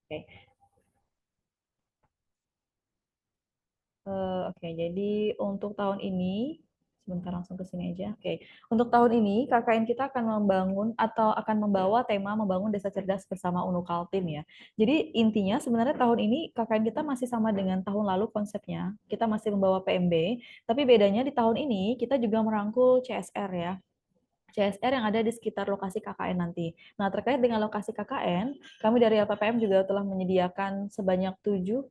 Oke. Oke, jadi untuk tahun ini, sebentar langsung ke sini aja. Oke, untuk tahun ini KKN kita akan membangun atau akan membawa tema membangun desa cerdas bersama Unu Kaltim ya. Jadi intinya sebenarnya tahun ini KKN kita masih sama dengan tahun lalu konsepnya. Kita masih membawa PMB, tapi bedanya di tahun ini kita juga merangkul CSR ya. CSR yang ada di sekitar lokasi KKN nanti. Nah, terkait dengan lokasi KKN, kami dari LPPM juga telah menyediakan sebanyak 7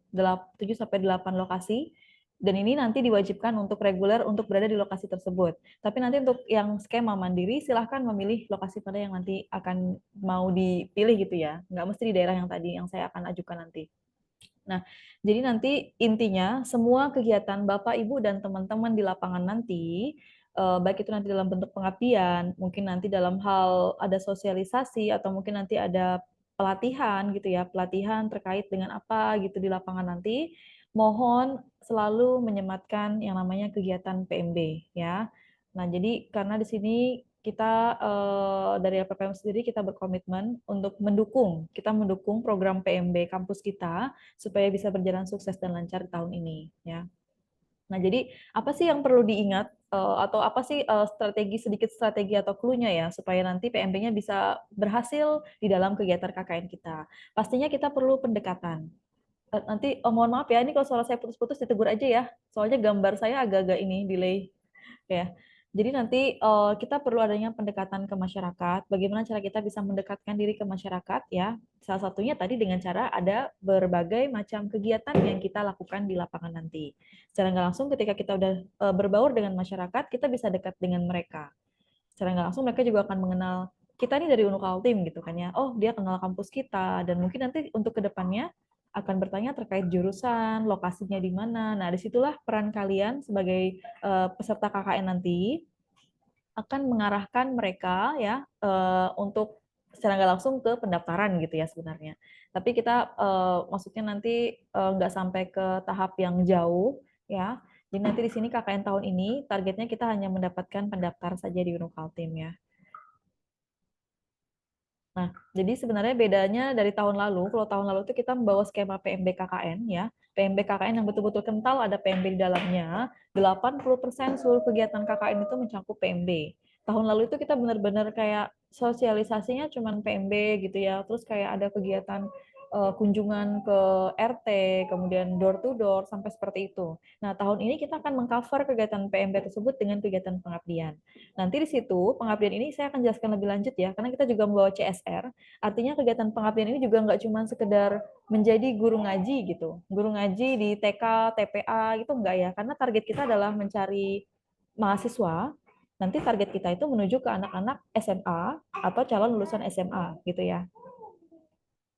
sampai 8 lokasi, dan ini nanti diwajibkan untuk reguler untuk berada di lokasi tersebut. Tapi nanti untuk yang skema mandiri, silahkan memilih lokasi pada yang nanti akan mau dipilih gitu ya. Nggak mesti di daerah yang tadi yang saya akan ajukan nanti. Nah, jadi nanti intinya semua kegiatan Bapak, Ibu, dan teman-teman di lapangan nanti, baik itu nanti dalam bentuk pengabdian, mungkin nanti dalam hal ada sosialisasi, atau mungkin nanti ada pelatihan gitu ya, pelatihan terkait dengan apa gitu di lapangan nanti, mohon selalu menyematkan yang namanya kegiatan PMB ya. Nah, jadi karena di sini kita dari LPPM sendiri kita berkomitmen untuk kita mendukung program PMB kampus kita supaya bisa berjalan sukses dan lancar di tahun ini ya. Nah, jadi apa sih yang perlu diingat atau apa sih sedikit strategi atau clue-nya ya supaya nanti PMB-nya bisa berhasil di dalam kegiatan KKN kita. Pastinya kita perlu pendekatan. Nanti mohon maaf ya, ini kalau suara saya putus-putus ditegur aja ya. Soalnya gambar saya agak-agak ini delay ya. Jadi nanti kita perlu adanya pendekatan ke masyarakat. Bagaimana cara kita bisa mendekatkan diri ke masyarakat ya? Salah satunya tadi dengan cara ada berbagai macam kegiatan yang kita lakukan di lapangan nanti. Secara nggak langsung ketika kita udah berbaur dengan masyarakat, kita bisa dekat dengan mereka. Secara nggak langsung mereka juga akan mengenal kita nih dari Unukaltim gitu kan ya. Oh, dia kenal kampus kita, dan mungkin nanti untuk kedepannya akan bertanya terkait jurusan, lokasinya di mana. Nah, disitulah peran kalian sebagai peserta KKN nanti akan mengarahkan mereka ya untuk secara nggak langsung ke pendaftaran gitu ya sebenarnya. Tapi kita maksudnya nanti nggak sampai ke tahap yang jauh ya. Jadi nanti di sini KKN tahun ini targetnya kita hanya mendapatkan pendaftar saja di Unukaltim ya. Nah, jadi sebenarnya bedanya dari tahun lalu, kalau tahun lalu itu kita membawa skema PMB KKN ya. PMB KKN yang betul-betul kental, ada PMB di dalamnya. 80% seluruh kegiatan KKN itu mencakup PMB. Tahun lalu itu kita benar-benar kayak sosialisasinya cuman PMB gitu ya. Terus kayak ada kegiatan kunjungan ke RT, kemudian door to door sampai seperti itu. Nah, tahun ini kita akan mengcover kegiatan PMB tersebut dengan kegiatan pengabdian. Nanti di situ pengabdian ini saya akan jelaskan lebih lanjut ya, karena kita juga membawa CSR. Artinya kegiatan pengabdian ini juga nggak cuma sekedar menjadi guru ngaji gitu, guru ngaji di TK, TPA gitu enggak ya, karena target kita adalah mencari mahasiswa. Nanti target kita itu menuju ke anak-anak SMA atau calon lulusan SMA gitu ya,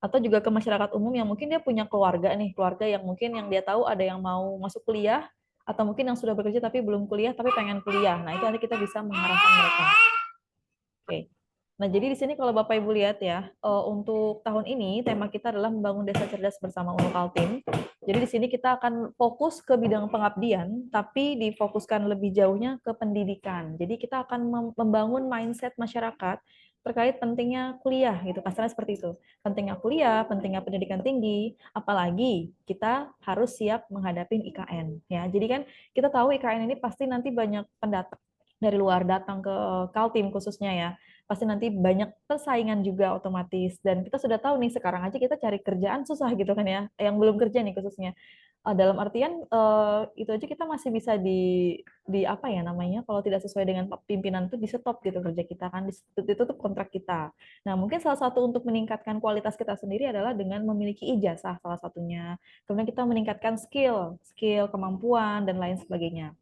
atau juga ke masyarakat umum yang mungkin dia punya keluarga nih, keluarga yang mungkin yang dia tahu ada yang mau masuk kuliah, atau mungkin yang sudah bekerja tapi belum kuliah tapi pengen kuliah. Nah, itu nanti kita bisa mengarahkan mereka. Oke. Nah, jadi di sini kalau Bapak Ibu lihat ya, untuk tahun ini tema kita adalah membangun desa cerdas bersama Unukaltim. Jadi di sini kita akan fokus ke bidang pengabdian, tapi difokuskan lebih jauhnya ke pendidikan. Jadi kita akan membangun mindset masyarakat terkait pentingnya kuliah gitu, kasarnya seperti itu. Pentingnya kuliah, pentingnya pendidikan tinggi, apalagi kita harus siap menghadapi IKN ya. Jadi kan kita tahu IKN ini pasti nanti banyak pendatang dari luar datang ke Kaltim khususnya ya, pasti nanti banyak persaingan juga otomatis, dan kita sudah tahu nih sekarang aja kita cari kerjaan susah gitu kan ya, yang belum kerja nih khususnya. Dalam artian itu aja kita masih bisa di apa ya namanya, kalau tidak sesuai dengan pimpinan itu di stop gitu kerja kita kan, ditutup kontrak kita. Nah, mungkin salah satu untuk meningkatkan kualitas kita sendiri adalah dengan memiliki ijazah salah satunya. Kemudian kita meningkatkan skill, kemampuan dan lain sebagainya.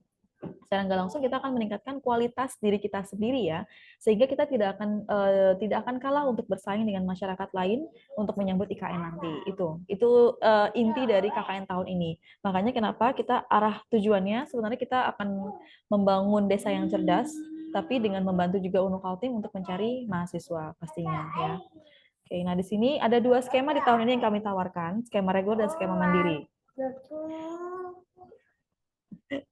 Secara nggak langsung kita akan meningkatkan kualitas diri kita sendiri ya, sehingga kita tidak akan kalah untuk bersaing dengan masyarakat lain untuk menyambut IKN nanti. Itu inti dari KKN tahun ini. Makanya kenapa kita arah tujuannya sebenarnya kita akan membangun desa yang cerdas, tapi dengan membantu juga Unukaltim untuk mencari mahasiswa pastinya ya. Oke, nah di sini ada dua skema di tahun ini yang kami tawarkan, skema reguler dan skema mandiri.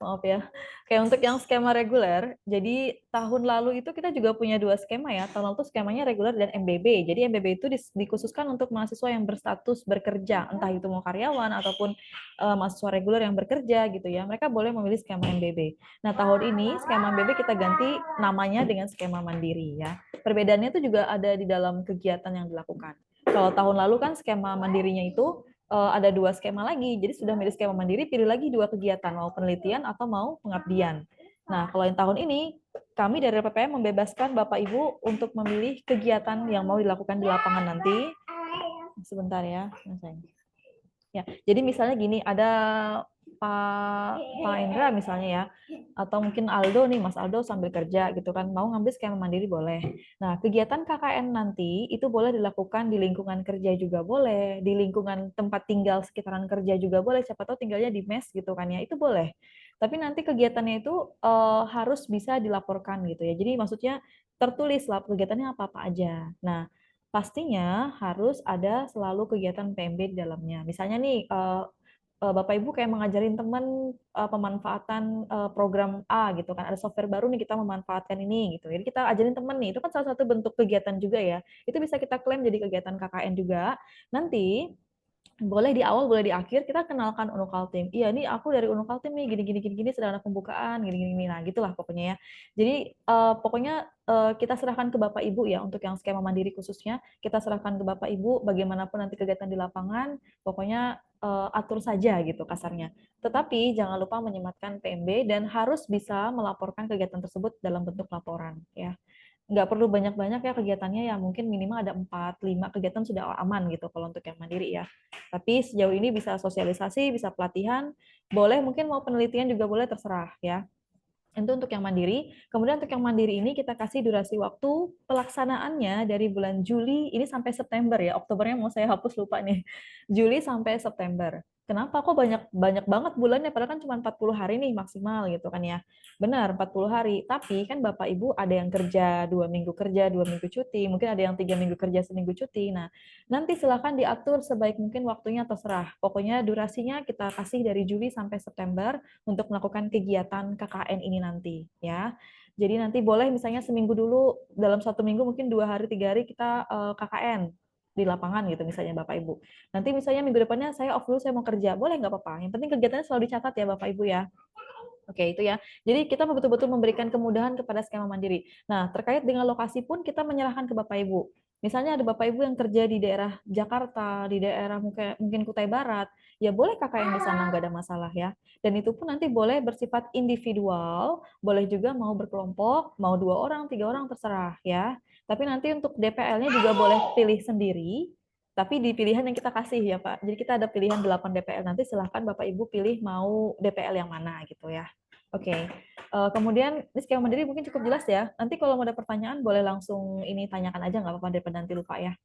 Maaf ya. Kayak untuk yang skema reguler, jadi tahun lalu itu kita juga punya dua skema ya. Tahun lalu itu skemanya reguler dan MBB. Jadi MBB itu dikhususkan untuk mahasiswa yang berstatus bekerja, entah itu mau karyawan ataupun mahasiswa reguler yang bekerja gitu ya. Mereka boleh memilih skema MBB. Nah, tahun ini skema MBB kita ganti namanya dengan skema mandiri ya. Perbedaannya itu juga ada di dalam kegiatan yang dilakukan. Kalau tahun lalu kan skema mandirinya itu ada dua skema lagi. Jadi sudah milih skema mandiri, pilih lagi dua kegiatan, mau penelitian atau mau pengabdian. Nah, kalau yang tahun ini, kami dari PPM membebaskan Bapak Ibu untuk memilih kegiatan yang mau dilakukan di lapangan nanti. Sebentar ya, ya, jadi misalnya gini, ada Pak Indra misalnya ya, atau mungkin Aldo nih, Mas Aldo sambil kerja gitu kan, mau ngambil skema mandiri boleh. Nah, kegiatan KKN nanti itu boleh dilakukan di lingkungan kerja juga boleh, di lingkungan tempat tinggal sekitaran kerja juga boleh, siapa tahu tinggalnya di mes gitu kan ya, itu boleh. Tapi nanti kegiatannya itu harus bisa dilaporkan gitu ya. Jadi maksudnya tertulis lah kegiatannya apa-apa aja. Nah, pastinya harus ada selalu kegiatan PMB di dalamnya. Misalnya nih, Bapak Ibu kayak mengajarin teman pemanfaatan program A gitu kan. Ada software baru nih kita memanfaatkan ini gitu. Jadi kita ajarin teman nih, itu kan salah satu bentuk kegiatan juga ya. Itu bisa kita klaim jadi kegiatan KKN juga. Nanti boleh di awal, boleh di akhir, kita kenalkan Unukaltim. Iya, nih aku dari Unukaltim nih, gini, sedang ada pembukaan, gini. Nah, gitulah pokoknya ya. Jadi, pokoknya kita serahkan ke Bapak Ibu ya, untuk yang skema mandiri khususnya, kita serahkan ke Bapak Ibu, bagaimanapun nanti kegiatan di lapangan, pokoknya atur saja gitu kasarnya. Tetapi, jangan lupa menyematkan PMB dan harus bisa melaporkan kegiatan tersebut dalam bentuk laporan ya. Nggak perlu banyak-banyak ya kegiatannya ya, mungkin minimal ada 4-5 kegiatan sudah aman gitu kalau untuk yang mandiri ya. Tapi sejauh ini bisa sosialisasi, bisa pelatihan, boleh mungkin mau penelitian juga boleh terserah ya. Itu untuk yang mandiri. Kemudian untuk yang mandiri ini kita kasih durasi waktu pelaksanaannya dari bulan Juli ini sampai September ya. Oktobernya mau saya hapus lupa nih. Juli sampai September. Kenapa kok banyak banyak banget bulannya padahal kan cuma 40 hari nih maksimal gitu kan ya. Benar 40 hari, tapi kan Bapak Ibu ada yang kerja 2 minggu cuti, mungkin ada yang 3 minggu kerja seminggu cuti. Nah, nanti silakan diatur sebaik mungkin waktunya terserah. Pokoknya durasinya kita kasih dari Juli sampai September untuk melakukan kegiatan KKN ini nanti ya. Jadi nanti boleh misalnya seminggu dulu, dalam 1 minggu mungkin 2 hari 3 hari kita KKN di lapangan gitu misalnya Bapak Ibu. Nanti misalnya minggu depannya saya off dulu, saya mau kerja, boleh nggak apa-apa. Yang penting kegiatannya selalu dicatat ya Bapak Ibu ya. Oke, itu ya. Jadi kita betul-betul memberikan kemudahan kepada skema mandiri. Nah, terkait dengan lokasi pun kita menyerahkan ke Bapak Ibu. Misalnya ada Bapak Ibu yang kerja di daerah Jakarta, di daerah mungkin Kutai Barat, ya boleh KKN di sana, nggak ada masalah ya. Dan itu pun nanti boleh bersifat individual, boleh juga mau berkelompok, mau 2 orang, 3 orang, terserah ya. Tapi nanti untuk DPL-nya juga boleh pilih sendiri, tapi di pilihan yang kita kasih ya Pak. Jadi kita ada pilihan 8 DPL, nanti silahkan Bapak Ibu pilih mau DPL yang mana gitu ya. Oke, kemudian ini skema mandiri mungkin cukup jelas ya. Nanti kalau mau ada pertanyaan boleh langsung ini tanyakan aja nggak apa-apa daripada nanti lupa ya.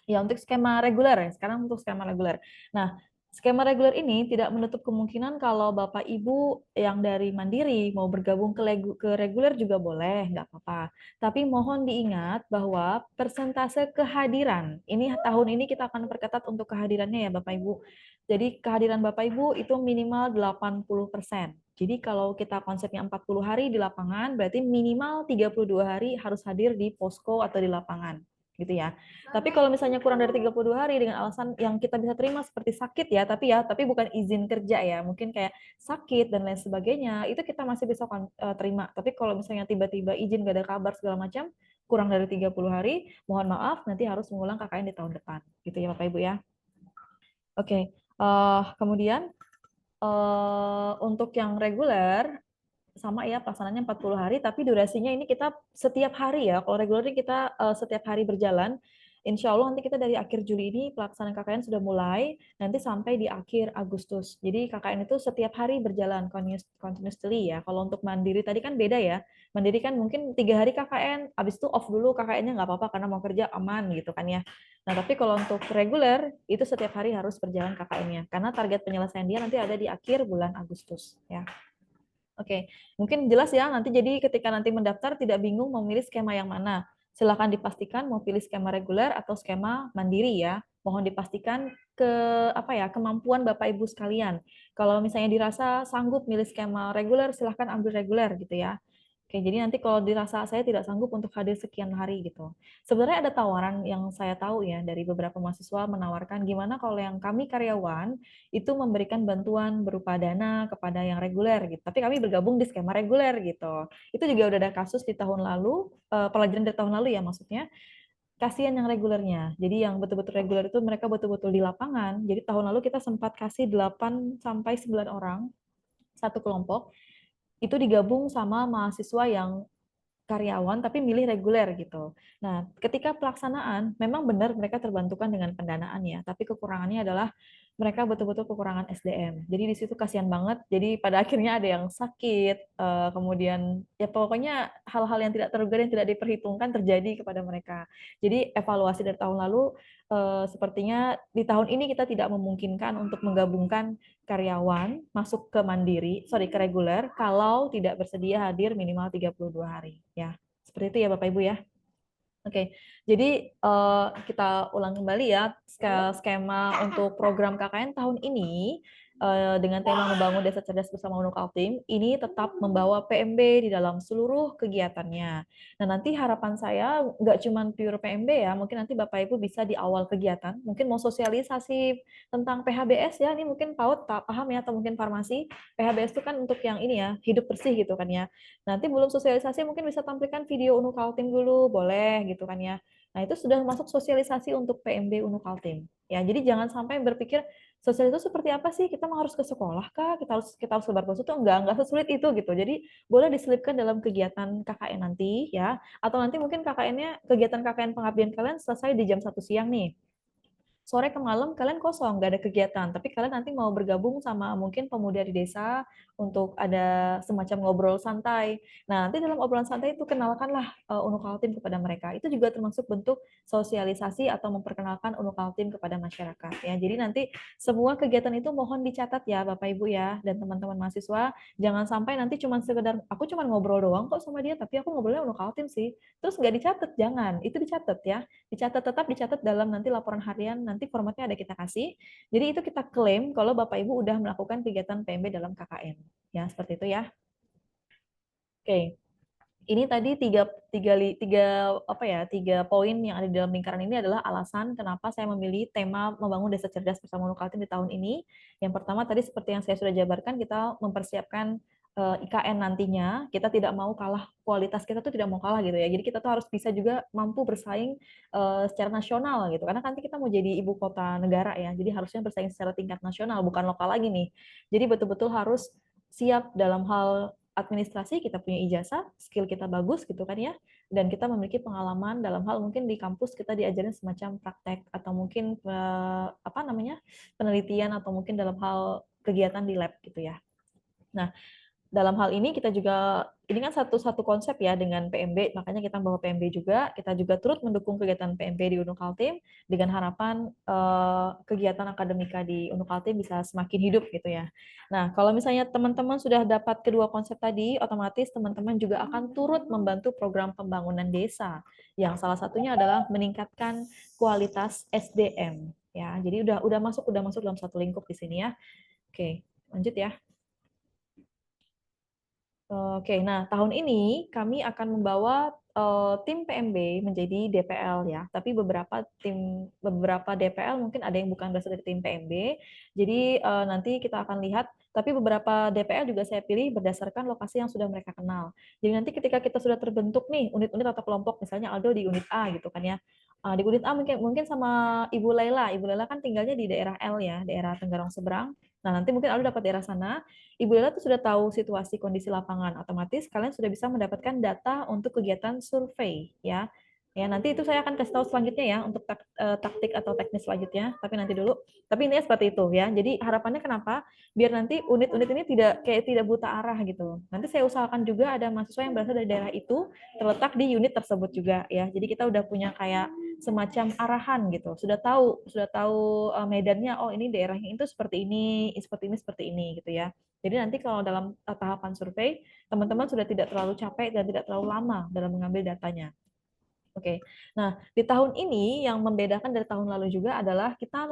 Ya, untuk skema reguler ya. Sekarang untuk skema reguler. Nah, skema reguler ini tidak menutup kemungkinan kalau Bapak Ibu yang dari mandiri mau bergabung ke reguler juga boleh, nggak apa-apa. Tapi mohon diingat bahwa persentase kehadiran, ini tahun ini kita akan perketat untuk kehadirannya ya Bapak Ibu. Jadi kehadiran Bapak Ibu itu minimal 80%. Jadi kalau kita konsepnya 40 hari di lapangan, berarti minimal 32 hari harus hadir di posko atau di lapangan gitu ya. Tapi kalau misalnya kurang dari 32 hari dengan alasan yang kita bisa terima seperti sakit ya, tapi bukan izin kerja ya, mungkin kayak sakit dan lain sebagainya, itu kita masih bisa terima. Tapi kalau misalnya tiba-tiba izin gak ada kabar segala macam, kurang dari 30 hari, mohon maaf nanti harus mengulang KKN di tahun depan. Gitu ya Bapak Ibu ya. Oke, kemudian untuk yang reguler sama ya pelaksanaannya 40 hari, tapi durasinya ini kita setiap hari ya. Kalau reguler ini kita setiap hari berjalan. Insya Allah nanti kita dari akhir Juli ini pelaksanaan KKN sudah mulai, nanti sampai di akhir Agustus. Jadi KKN itu setiap hari berjalan continuously ya. Kalau untuk mandiri tadi kan beda ya. Mandiri kan mungkin 3 hari KKN, habis itu off dulu KKN-nya nggak apa-apa karena mau kerja aman gitu kan ya. Nah tapi kalau untuk reguler itu setiap hari harus berjalan KKN-nya karena target penyelesaian dia nanti ada di akhir bulan Agustus ya. Oke, mungkin jelas ya nanti jadi ketika nanti mendaftar tidak bingung mau milih skema yang mana. Silakan dipastikan mau pilih skema reguler atau skema mandiri ya. mohon dipastikan kemampuan Bapak Ibu sekalian. Kalau misalnya dirasa sanggup milih skema reguler, silahkan ambil reguler gitu ya. Oke, jadi nanti kalau dirasa saya tidak sanggup untuk hadir sekian hari gitu. Sebenarnya ada tawaran yang saya tahu ya dari beberapa mahasiswa menawarkan gimana kalau yang kami karyawan itu memberikan bantuan berupa dana kepada yang reguler gitu. Tapi kami bergabung di skema reguler gitu. Itu juga udah ada kasus di tahun lalu, pelajaran dari tahun lalu ya maksudnya. Kasihan yang regulernya. Jadi yang betul-betul reguler itu mereka betul-betul di lapangan. Jadi tahun lalu kita sempat kasih 8 sampai 9 orang satu kelompok itu digabung sama mahasiswa yang karyawan tapi milih reguler gitu. Nah, ketika pelaksanaan memang benar mereka terbantukan dengan pendanaan ya, tapi kekurangannya adalah mereka betul-betul kekurangan SDM. Jadi di situ kasihan banget. Jadi pada akhirnya ada yang sakit, kemudian ya pokoknya hal-hal yang tidak terduga dan tidak diperhitungkan terjadi kepada mereka. Jadi evaluasi dari tahun lalu sepertinya di tahun ini kita tidak memungkinkan untuk menggabungkan karyawan masuk ke ke reguler kalau tidak bersedia hadir minimal 32 hari ya. Seperti itu ya Bapak Ibu ya. Oke, jadi kita ulang kembali ya skema untuk program KKN tahun ini dengan tema membangun desa cerdas bersama Unukaltim ini tetap membawa PMB di dalam seluruh kegiatannya. Nah nanti harapan saya nggak cuma pure PMB ya, mungkin nanti Bapak Ibu bisa di awal kegiatan mungkin mau sosialisasi tentang PHBS ya, ini mungkin PAUD paham ya atau mungkin farmasi. PHBS itu kan untuk yang ini ya hidup bersih gitu kan ya. Nanti belum sosialisasi mungkin bisa tampilkan video Unukaltim dulu, boleh gitu kan ya. Nah, itu sudah masuk sosialisasi untuk PMB Unukaltim. Ya, jadi jangan sampai berpikir sosial itu seperti apa sih? Kita mau harus ke sekolah kah? Kita harus lebar poster tuh enggak sesulit itu gitu. Jadi boleh diselipkan dalam kegiatan KKN nanti ya. Atau nanti mungkin KKN-nya kegiatan KKN pengabdian kalian selesai di jam 1 siang nih, sore ke malam kalian kosong, nggak ada kegiatan, tapi kalian nanti mau bergabung sama mungkin pemuda di desa untuk ada semacam ngobrol santai. Nah, nanti dalam obrolan santai itu kenalkanlah Unukaltim kepada mereka. Itu juga termasuk bentuk sosialisasi atau memperkenalkan Unukaltim kepada masyarakat. Ya, jadi nanti semua kegiatan itu mohon dicatat ya Bapak Ibu ya dan teman-teman mahasiswa. Jangan sampai nanti cuma sekedar aku cuma ngobrol doang kok sama dia, tapi aku ngobrolnya Unukaltim sih. Terus nggak dicatat, jangan. Itu dicatat ya, tetap dicatat dalam nanti laporan harian, nanti formatnya ada kita kasih. Jadi itu kita klaim kalau Bapak Ibu udah melakukan kegiatan PMB dalam KKN. Ya, seperti itu ya. Oke. Ini tadi tiga poin yang ada di dalam lingkaran ini adalah alasan kenapa saya memilih tema membangun desa cerdas bersama Unukaltim di tahun ini. Yang pertama tadi seperti yang saya sudah jabarkan, kita mempersiapkan IKN nantinya, kita tidak mau kalah, kualitas kita tuh tidak mau kalah gitu ya. Jadi kita tuh harus bisa juga mampu bersaing secara nasional gitu. Karena nanti kita mau jadi ibu kota negara ya. Jadi harusnya bersaing secara tingkat nasional, bukan lokal lagi nih. Jadi betul-betul harus siap dalam hal administrasi, kita punya ijazah, skill kita bagus gitu kan ya, dan kita memiliki pengalaman dalam hal mungkin di kampus kita diajarin semacam praktek atau mungkin penelitian atau mungkin dalam hal kegiatan di lab gitu ya. Nah, dalam hal ini kita juga, ini kan satu konsep ya dengan PMB, makanya kita bawa PMB juga, kita juga turut mendukung kegiatan PMB di Unukaltim dengan harapan kegiatan akademika di Unukaltim bisa semakin hidup gitu ya. Nah, kalau misalnya teman-teman sudah dapat kedua konsep tadi, otomatis teman-teman juga akan turut membantu program pembangunan desa, yang salah satunya adalah meningkatkan kualitas SDM. Ya, jadi udah masuk dalam satu lingkup di sini ya. Oke, lanjut ya. Oke, nah tahun ini kami akan membawa tim PMB menjadi DPL ya, tapi beberapa DPL mungkin ada yang bukan berasal dari tim PMB. Jadi nanti kita akan lihat, tapi beberapa DPL juga saya pilih berdasarkan lokasi yang sudah mereka kenal. Jadi nanti ketika kita sudah terbentuk nih unit-unit atau kelompok, misalnya Aldo di unit A gitu kan ya. Di unit A mungkin sama Ibu Laila. Ibu Laila kan tinggalnya di daerah L ya, daerah Tenggarong Seberang. Nah, nanti mungkin Aldo dapat daerah sana. Ibu Lela tuh sudah tahu situasi kondisi lapangan, otomatis kalian sudah bisa mendapatkan data untuk kegiatan survei ya. Ya, nanti itu saya akan kasih tahu selanjutnya ya untuk taktik atau teknis selanjutnya, tapi nanti dulu. Tapi ini seperti itu ya. Jadi harapannya kenapa? Biar nanti unit-unit ini tidak buta arah gitu. Nanti saya usahakan juga ada mahasiswa yang berasal dari daerah itu terletak di unit tersebut juga ya. Jadi kita udah punya kayak semacam arahan gitu. Sudah tahu medannya, oh ini daerahnya itu seperti ini, seperti ini gitu ya. Jadi nanti kalau dalam tahapan survei, teman-teman sudah tidak terlalu capek dan tidak terlalu lama dalam mengambil datanya. Oke. Nah, di tahun ini yang membedakan dari tahun lalu juga adalah kita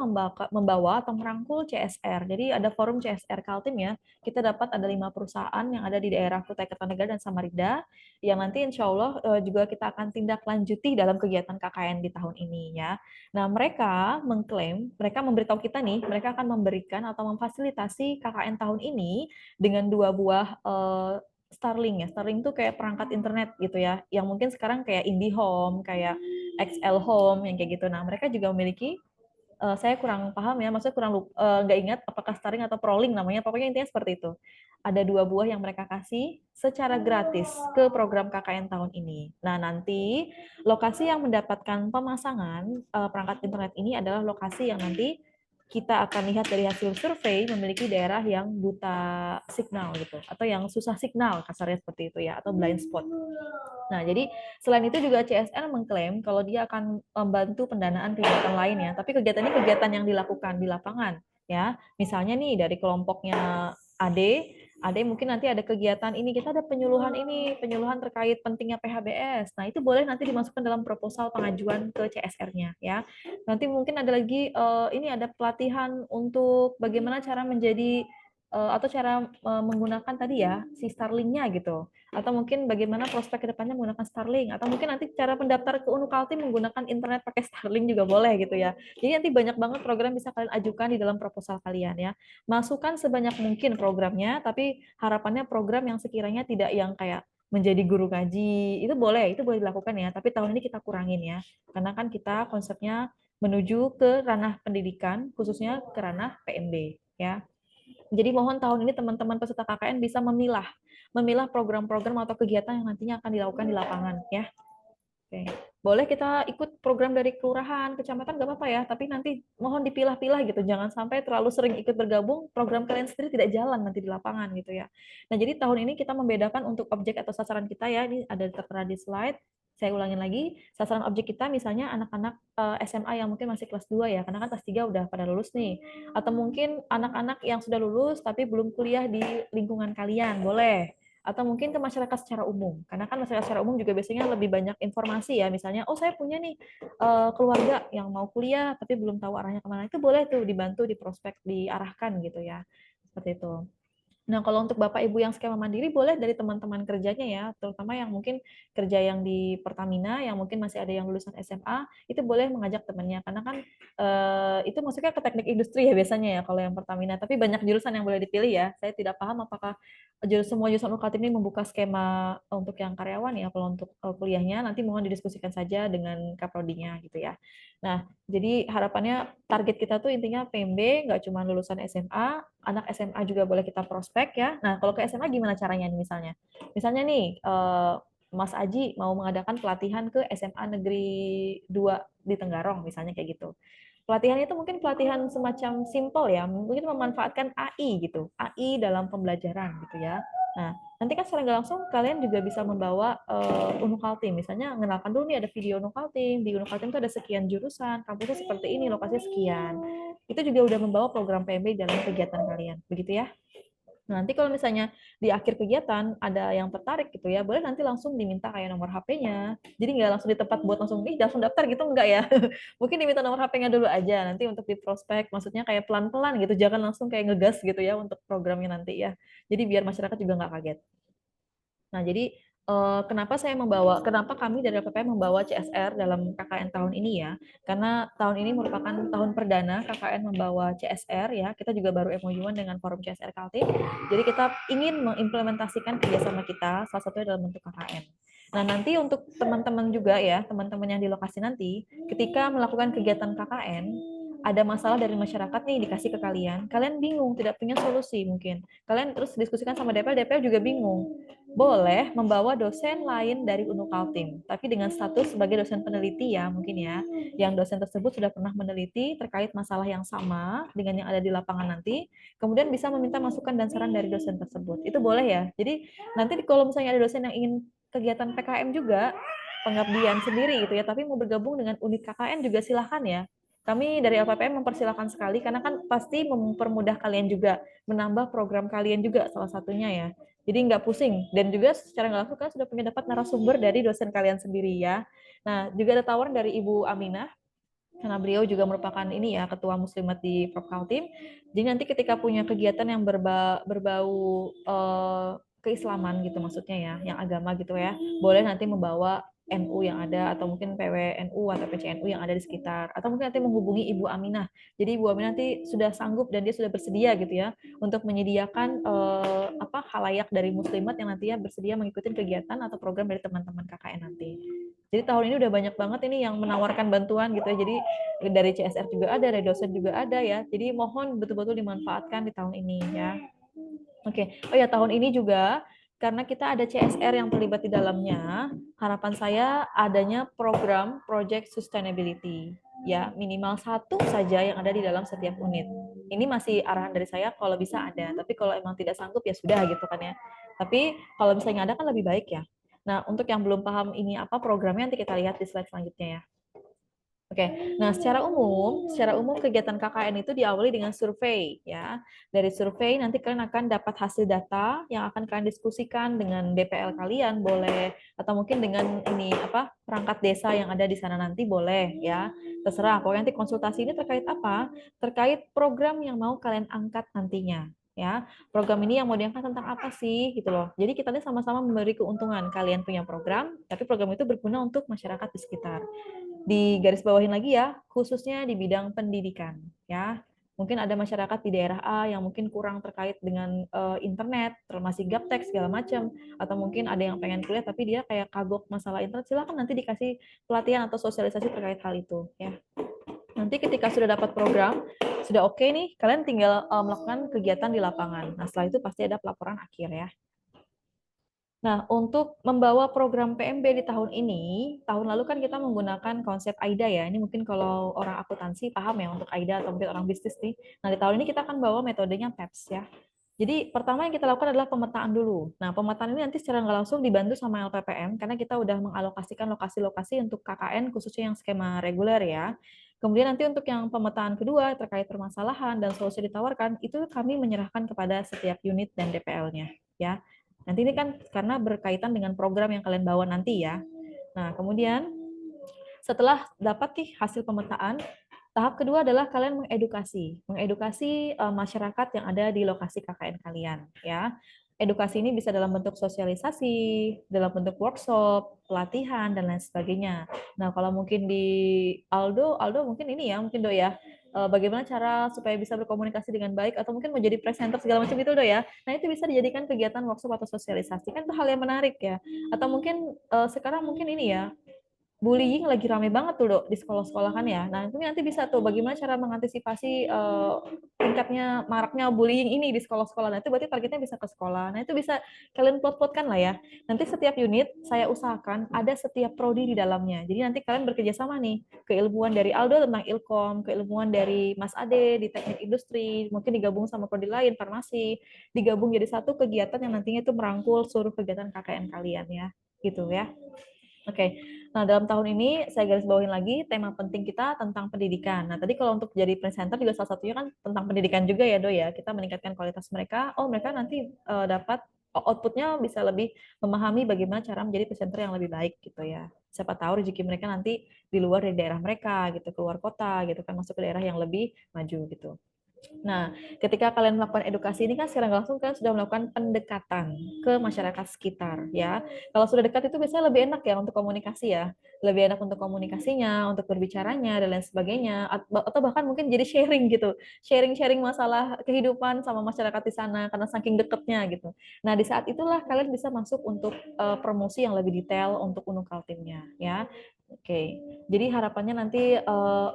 membawa atau merangkul CSR. Jadi ada forum CSR Kaltim ya. Kita dapat ada 5 perusahaan yang ada di daerah Kutai Kartanegara dan Samarinda yang nanti insya Allah juga kita akan tindak lanjuti dalam kegiatan KKN di tahun ini ya. Nah, mereka mengklaim, mereka memberitahu kita nih, mereka akan memberikan atau memfasilitasi KKN tahun ini dengan 2 buah Starlink ya. Starlink tuh kayak perangkat internet gitu ya, yang mungkin sekarang kayak IndiHome, kayak XL Home yang kayak gitu. Nah, mereka juga memiliki saya kurang paham ya, maksudnya nggak ingat apakah Starlink atau Prolink namanya, pokoknya intinya seperti itu. Ada 2 buah yang mereka kasih secara gratis ke program KKN tahun ini. Nah, nanti lokasi yang mendapatkan pemasangan perangkat internet ini adalah lokasi yang nanti kita akan lihat dari hasil survei memiliki daerah yang buta signal gitu, atau yang susah signal kasarnya seperti itu ya, atau blind spot. Nah, jadi selain itu juga CSR mengklaim kalau dia akan membantu pendanaan kegiatan lainnya, tapi kegiatan ini kegiatan yang dilakukan di lapangan, ya. Misalnya nih dari kelompoknya Ade mungkin nanti ada kegiatan ini, kita ada penyuluhan terkait pentingnya PHBS. Nah, itu boleh nanti dimasukkan dalam proposal pengajuan ke CSR-nya, ya. Nanti mungkin ada lagi ini ada pelatihan untuk bagaimana cara menjadi atau cara menggunakan tadi ya si Starlink-nya gitu, atau mungkin bagaimana prospek kedepannya menggunakan Starlink, atau mungkin nanti cara pendaftar ke Unukaltim menggunakan internet pakai Starlink juga boleh gitu ya. Jadi nanti banyak banget program bisa kalian ajukan di dalam proposal kalian ya. Masukkan sebanyak mungkin programnya, tapi harapannya program yang sekiranya tidak yang kayak menjadi guru ngaji, itu boleh dilakukan ya, tapi tahun ini kita kurangin ya, karena kan kita konsepnya menuju ke ranah pendidikan, khususnya ke ranah PMB ya. Jadi mohon tahun ini teman-teman peserta KKN bisa memilah program-program atau kegiatan yang nantinya akan dilakukan di lapangan ya. Oke. Boleh kita ikut program dari kelurahan, kecamatan nggak apa-apa ya, tapi nanti mohon dipilah-pilah gitu, jangan sampai terlalu sering ikut bergabung, program kalian sendiri tidak jalan nanti di lapangan gitu ya. Nah, jadi tahun ini kita membedakan untuk objek atau sasaran kita ya, ini ada tertera di slide. Saya ulangin lagi, sasaran objek kita misalnya anak-anak SMA yang mungkin masih kelas 2 ya, karena kan kelas 3 udah pada lulus nih. Atau mungkin anak-anak yang sudah lulus tapi belum kuliah di lingkungan kalian, boleh, atau mungkin ke masyarakat secara umum, karena kan masyarakat secara umum juga biasanya lebih banyak informasi ya, misalnya oh saya punya nih keluarga yang mau kuliah tapi belum tahu arahnya kemana, itu boleh tuh dibantu di prospek diarahkan gitu ya, seperti itu. Nah, kalau untuk Bapak Ibu yang skema mandiri boleh dari teman-teman kerjanya ya, terutama yang mungkin kerja yang di Pertamina, yang mungkin masih ada yang lulusan SMA, itu boleh mengajak temannya, karena kan itu maksudnya ke teknik industri ya biasanya ya kalau yang Pertamina, tapi banyak jurusan yang boleh dipilih ya. Saya tidak paham apakah semua jurusan UKT ini membuka skema untuk yang karyawan ya, kalau untuk kuliahnya nanti mohon didiskusikan saja dengan Kaprodinya gitu ya. Nah, jadi harapannya target kita tuh intinya PMB, nggak cuma lulusan SMA, anak SMA juga boleh kita prospek ya. Nah, kalau ke SMA gimana caranya nih misalnya? Misalnya nih, Mas Aji mau mengadakan pelatihan ke SMA Negeri 2 di Tenggarong, misalnya kayak gitu. Pelatihan itu mungkin pelatihan semacam simple ya, mungkin memanfaatkan AI gitu, AI dalam pembelajaran gitu ya. Nah, nanti kan secara nggak langsung kalian juga bisa membawa Unukaltim, misalnya mengenalkan dulu nih ada video Unukaltim, di Unukaltim itu ada sekian jurusan, kampusnya seperti ini, lokasinya sekian. Itu juga udah membawa program PMB dalam kegiatan kalian, begitu ya. Nah, nanti kalau misalnya di akhir kegiatan ada yang tertarik gitu ya, boleh nanti langsung diminta kayak nomor HP-nya. Jadi nggak langsung di tempat buat langsung, nih langsung daftar gitu, enggak ya. Mungkin diminta nomor HP-nya dulu aja, nanti untuk di prospek, maksudnya kayak pelan-pelan gitu, jangan langsung kayak ngegas gitu ya untuk programnya nanti ya. Jadi biar masyarakat juga nggak kaget. Nah, jadi kenapa kami dari LPPM membawa CSR dalam KKN tahun ini ya? Karena tahun ini merupakan tahun perdana KKN membawa CSR ya. Kita juga baru MOU-an dengan Forum CSR Kaltim. Jadi kita ingin mengimplementasikan kerjasama kita, salah satunya dalam bentuk KKN. Nah, nanti untuk teman-teman juga ya, teman-teman yang di lokasi nanti, ketika melakukan kegiatan KKN, ada masalah dari masyarakat nih dikasih ke kalian, kalian bingung, tidak punya solusi mungkin. Kalian terus diskusikan sama DPL, DPL juga bingung, boleh membawa dosen lain dari Unukaltim, tapi dengan status sebagai dosen peneliti ya mungkin ya, yang dosen tersebut sudah pernah meneliti terkait masalah yang sama dengan yang ada di lapangan nanti, kemudian bisa meminta masukan dan saran dari dosen tersebut. Itu boleh ya. Jadi nanti kalau misalnya ada dosen yang ingin kegiatan PKM juga, pengabdian sendiri gitu ya, tapi mau bergabung dengan unit KKN juga silahkan ya. Kami dari LPPM mempersilahkan sekali, karena kan pasti mempermudah kalian juga, menambah program kalian juga salah satunya ya. Jadi nggak pusing, dan juga secara nggak langsung kan sudah punya dapat narasumber dari dosen kalian sendiri ya. Nah, juga ada tawaran dari Ibu Aminah, karena beliau juga merupakan ini ya ketua muslimat di Kaltim. Jadi nanti ketika punya kegiatan yang berbau keislaman gitu maksudnya ya, yang agama gitu ya, boleh nanti membawa NU yang ada atau mungkin PWNU atau PCNU yang ada di sekitar, atau mungkin nanti menghubungi Ibu Aminah. Jadi Ibu Aminah nanti sudah sanggup dan dia sudah bersedia gitu ya untuk menyediakan halayak dari muslimat yang nantinya bersedia mengikuti kegiatan atau program dari teman-teman KKN nanti. Jadi tahun ini udah banyak banget ini yang menawarkan bantuan gitu ya. Jadi dari CSR juga ada, dari dosen juga ada ya. Jadi mohon betul-betul dimanfaatkan di tahun ini ya. Oke. Oh ya, tahun ini juga karena kita ada CSR yang terlibat di dalamnya, harapan saya adanya program Project Sustainability ya, minimal satu saja yang ada di dalam setiap unit. Ini masih arahan dari saya, kalau bisa ada, tapi kalau emang tidak sanggup ya sudah gitu kan ya. Tapi kalau misalnya ada kan lebih baik ya. Nah, untuk yang belum paham ini apa programnya, nanti kita lihat di slide selanjutnya ya. Oke, nah secara umum kegiatan KKN itu diawali dengan survei ya. Dari survei nanti kalian akan dapat hasil data yang akan kalian diskusikan dengan DPL kalian boleh, atau mungkin dengan ini perangkat desa yang ada di sana nanti boleh ya. Terserah, pokoknya nanti konsultasi ini terkait apa? Terkait program yang mau kalian angkat nantinya ya. Program ini yang mau diangkat tentang apa sih gitu loh. Jadi kita ini sama-sama memberi keuntungan. Kalian punya program, tapi program itu berguna untuk masyarakat di sekitar. Di garis bawahin lagi ya, khususnya di bidang pendidikan ya. Mungkin ada masyarakat di daerah A yang mungkin kurang terkait dengan internet, masih gaptek segala macam, atau mungkin ada yang pengen kuliah tapi dia kayak kagok masalah internet, silakan nanti dikasih pelatihan atau sosialisasi terkait hal itu ya. Nanti ketika sudah dapat program, sudah oke nih, kalian tinggal melakukan kegiatan di lapangan. Nah, setelah itu pasti ada pelaporan akhir ya. Nah, untuk membawa program PMB di tahun ini, tahun lalu kan kita menggunakan konsep AIDA ya. Ini mungkin kalau orang akuntansi paham ya untuk AIDA, atau mungkin orang bisnis nih. Nah, di tahun ini kita akan bawa metodenya PEPS ya. Jadi pertama yang kita lakukan adalah pemetaan dulu. Nah, pemetaan ini nanti secara nggak langsung dibantu sama LPPM, karena kita udah mengalokasikan lokasi-lokasi untuk KKN, khususnya yang skema reguler ya. Kemudian nanti untuk yang pemetaan kedua terkait permasalahan dan solusi ditawarkan, itu kami menyerahkan kepada setiap unit dan DPL-nya ya. Nanti ini kan karena berkaitan dengan program yang kalian bawa nanti ya. Nah, kemudian setelah dapat nih hasil pemetaan, tahap kedua adalah kalian mengedukasi masyarakat yang ada di lokasi KKN kalian ya. Edukasi ini bisa dalam bentuk sosialisasi, dalam bentuk workshop, pelatihan dan lain sebagainya. Nah, kalau mungkin di Aldo mungkin ini ya, mungkin Do ya, bagaimana cara supaya bisa berkomunikasi dengan baik atau mungkin menjadi presenter segala macam itu Do ya. Nah, itu bisa dijadikan kegiatan workshop atau sosialisasi, kan itu hal yang menarik ya. Atau mungkin sekarang mungkin ini ya, bullying lagi rame banget tuh Dok di sekolah-sekolah kan ya. Nah, itu nanti bisa tuh bagaimana cara mengantisipasi tingkatnya maraknya bullying ini di sekolah-sekolah. Nah, itu berarti targetnya bisa ke sekolah. Nah, itu bisa kalian plot-plotkan lah ya. Nanti setiap unit saya usahakan ada setiap prodi di dalamnya. Jadi nanti kalian bekerja sama nih. Keilmuan dari Aldo tentang Ilkom, keilmuan dari Mas Ade di teknik industri, mungkin digabung sama prodi lain, farmasi, digabung jadi satu kegiatan yang nantinya itu merangkul seluruh kegiatan KKN kalian ya. Gitu ya. Oke, nah dalam tahun ini saya garis bawahin lagi tema penting kita tentang pendidikan. Nah tadi kalau untuk jadi presenter juga salah satunya kan tentang pendidikan juga ya Do ya. Kita meningkatkan kualitas mereka. Oh mereka nanti dapat outputnya bisa lebih memahami bagaimana cara menjadi presenter yang lebih baik gitu ya. Siapa tahu rezeki mereka nanti di luar dari daerah mereka gitu, keluar kota gitu kan, masuk ke daerah yang lebih maju gitu. Nah, ketika kalian melakukan edukasi ini kan secara langsung kalian sudah melakukan pendekatan ke masyarakat sekitar ya. Kalau sudah dekat itu biasanya lebih enak ya untuk komunikasi ya. Lebih enak untuk komunikasinya, untuk berbicaranya dan lain sebagainya, atau bahkan mungkin jadi sharing gitu. Sharing-sharing masalah kehidupan sama masyarakat di sana karena saking dekatnya gitu. Nah, di saat itulah kalian bisa masuk untuk promosi yang lebih detail untuk Unukal timnya ya. Oke, jadi harapannya nanti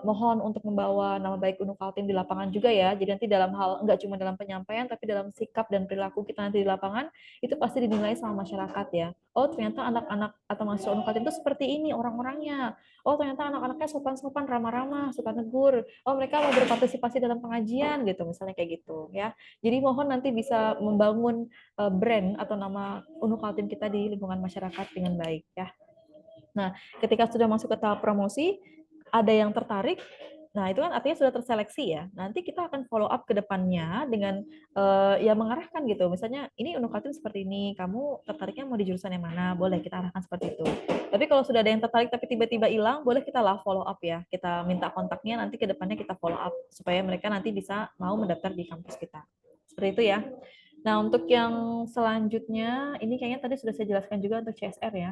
mohon untuk membawa nama baik Unukaltim di lapangan juga ya. Jadi nanti dalam hal nggak cuma dalam penyampaian, tapi dalam sikap dan perilaku kita nanti di lapangan itu pasti dinilai sama masyarakat ya. Oh ternyata anak-anak atau mahasiswa Unukaltim itu seperti ini orang-orangnya. Oh ternyata anak-anaknya sopan-sopan, ramah-ramah, suka negur. Oh mereka mau berpartisipasi dalam pengajian gitu, misalnya kayak gitu ya. Jadi mohon nanti bisa membangun brand atau nama Unukaltim kita di lingkungan masyarakat dengan baik ya. Nah, ketika sudah masuk ke tahap promosi, ada yang tertarik. Nah, itu kan artinya sudah terseleksi ya. Nanti kita akan follow up ke depannya dengan ya mengarahkan gitu. Misalnya, ini Unukaltim seperti ini, kamu tertariknya mau di jurusan yang mana? Boleh kita arahkan seperti itu. Tapi kalau sudah ada yang tertarik tapi tiba-tiba hilang, boleh kita lah follow up ya. Kita minta kontaknya, nanti ke depannya kita follow up supaya mereka nanti bisa mau mendaftar di kampus kita. Seperti itu ya. Nah, untuk yang selanjutnya, ini kayaknya tadi sudah saya jelaskan juga untuk CSR ya.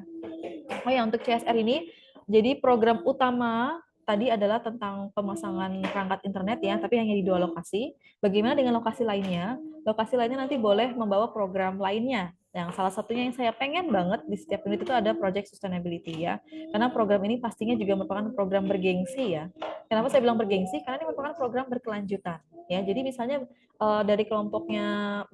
Oh ya, untuk CSR ini, jadi program utama tadi adalah tentang pemasangan perangkat internet ya, tapi hanya di 2 lokasi. Bagaimana dengan lokasi lainnya? Lokasi lainnya nanti boleh membawa program lainnya. Yang salah satunya yang saya pengen banget di setiap unit itu ada project sustainability ya. Karena program ini pastinya juga merupakan program bergengsi ya. Kenapa saya bilang bergengsi? Karena ini merupakan program berkelanjutan. Ya, jadi misalnya dari kelompoknya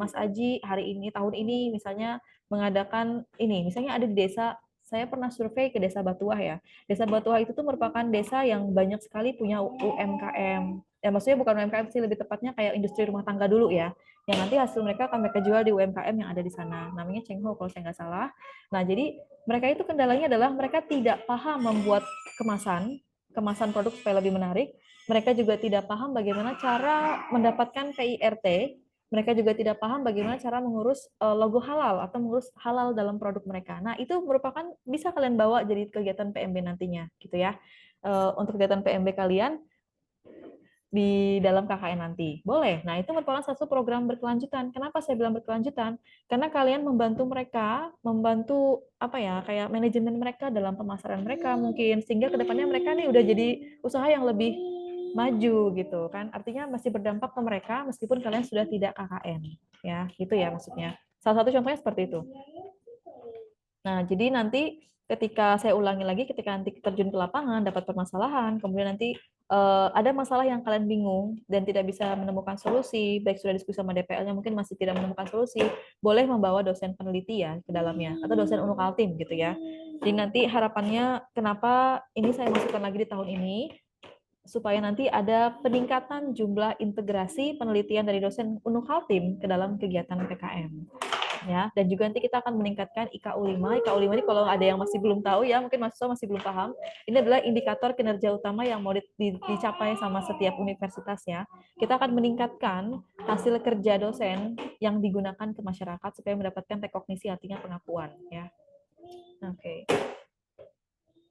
Mas Aji hari ini tahun ini misalnya mengadakan ini, misalnya ada di desa, saya pernah survei ke Desa Batuah ya. Desa Batuah itu tuh merupakan desa yang banyak sekali punya UMKM. Ya maksudnya bukan UMKM sih, lebih tepatnya kayak industri rumah tangga dulu ya. Yang nanti hasil mereka akan mereka jual di UMKM yang ada di sana. Namanya Cengho kalau saya nggak salah. Nah jadi mereka itu kendalanya adalah mereka tidak paham membuat kemasan produk supaya lebih menarik. Mereka juga tidak paham bagaimana cara mendapatkan PIRT. Mereka juga tidak paham bagaimana cara mengurus logo halal atau mengurus halal dalam produk mereka. Nah, itu merupakan bisa kalian bawa jadi kegiatan PMB nantinya, gitu ya. Untuk kegiatan PMB kalian di dalam KKN nanti. Boleh. Nah, itu merupakan satu program berkelanjutan. Kenapa saya bilang berkelanjutan? Karena kalian membantu mereka, membantu apa ya, kayak manajemen mereka dalam pemasaran mereka mungkin, sehingga kedepannya mereka nih udah jadi usaha yang lebih maju gitu kan. Artinya masih berdampak ke mereka meskipun kalian sudah tidak KKN. Ya, gitu ya maksudnya. Salah satu contohnya seperti itu. Nah, jadi nanti ketika saya ulangi lagi, ketika nanti terjun ke lapangan, dapat permasalahan, kemudian nanti ada masalah yang kalian bingung dan tidak bisa menemukan solusi, baik sudah diskusi sama DPL-nya mungkin masih tidak menemukan solusi, boleh membawa dosen peneliti ya ke dalamnya, atau dosen Unukaltim gitu ya. Jadi nanti harapannya kenapa ini saya masukkan lagi di tahun ini, supaya nanti ada peningkatan jumlah integrasi penelitian dari dosen Unukaltim ke dalam kegiatan PKM. Ya, dan juga nanti kita akan meningkatkan IKU 5. IKU 5 ini kalau ada yang masih belum tahu ya, mungkin mahasiswa masih belum paham, ini adalah indikator kinerja utama yang mau dicapai sama setiap universitas ya. Kita akan meningkatkan hasil kerja dosen yang digunakan ke masyarakat supaya mendapatkan rekognisi, artinya pengakuan ya. Oke.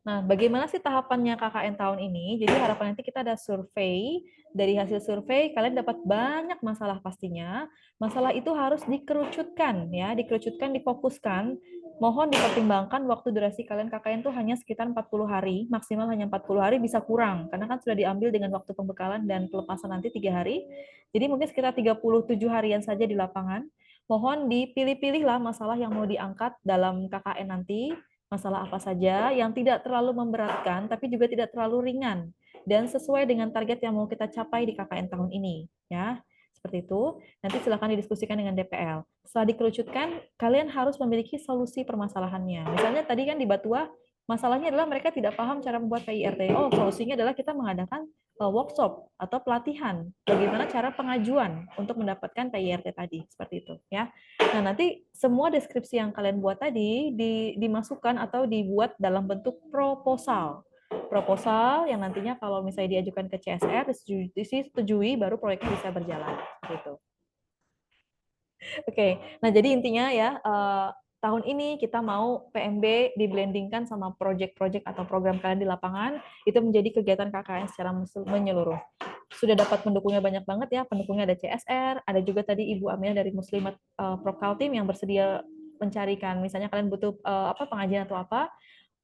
Nah, bagaimana sih tahapannya KKN tahun ini? Jadi harapan nanti kita ada survei. Dari hasil survei, kalian dapat banyak masalah pastinya. Masalah itu harus dikerucutkan, ya, dikerucutkan, difokuskan. Mohon dipertimbangkan waktu durasi kalian KKN itu hanya sekitar 40 hari, maksimal hanya 40 hari, bisa kurang. Karena kan sudah diambil dengan waktu pembekalan dan pelepasan nanti 3 hari. Jadi mungkin sekitar 37 harian saja di lapangan. Mohon dipilih-pilihlah masalah yang mau diangkat dalam KKN nanti, masalah apa saja yang tidak terlalu memberatkan tapi juga tidak terlalu ringan dan sesuai dengan target yang mau kita capai di KKN tahun ini ya. Seperti itu. Nanti silakan didiskusikan dengan DPL. Setelah dikerucutkan, kalian harus memiliki solusi permasalahannya. Misalnya tadi kan di Batua, masalahnya adalah mereka tidak paham cara membuat PIRT. Oh, solusinya adalah kita mengadakan workshop atau pelatihan bagaimana cara pengajuan untuk mendapatkan PIRT tadi, seperti itu ya. Nah, nanti semua deskripsi yang kalian buat tadi dimasukkan atau dibuat dalam bentuk proposal. Proposal yang nantinya kalau misalnya diajukan ke CSR, disetujui, baru proyeknya bisa berjalan. Gitu. Oke, nah jadi intinya ya, tahun ini kita mau PMB diblendingkan sama project-project atau program kalian di lapangan, itu menjadi kegiatan KKN secara menyeluruh. Sudah dapat pendukungnya banyak banget ya, pendukungnya ada CSR, ada juga tadi Ibu Aminah dari Muslimat Prokaltim yang bersedia mencarikan, misalnya kalian butuh pengajian atau apa,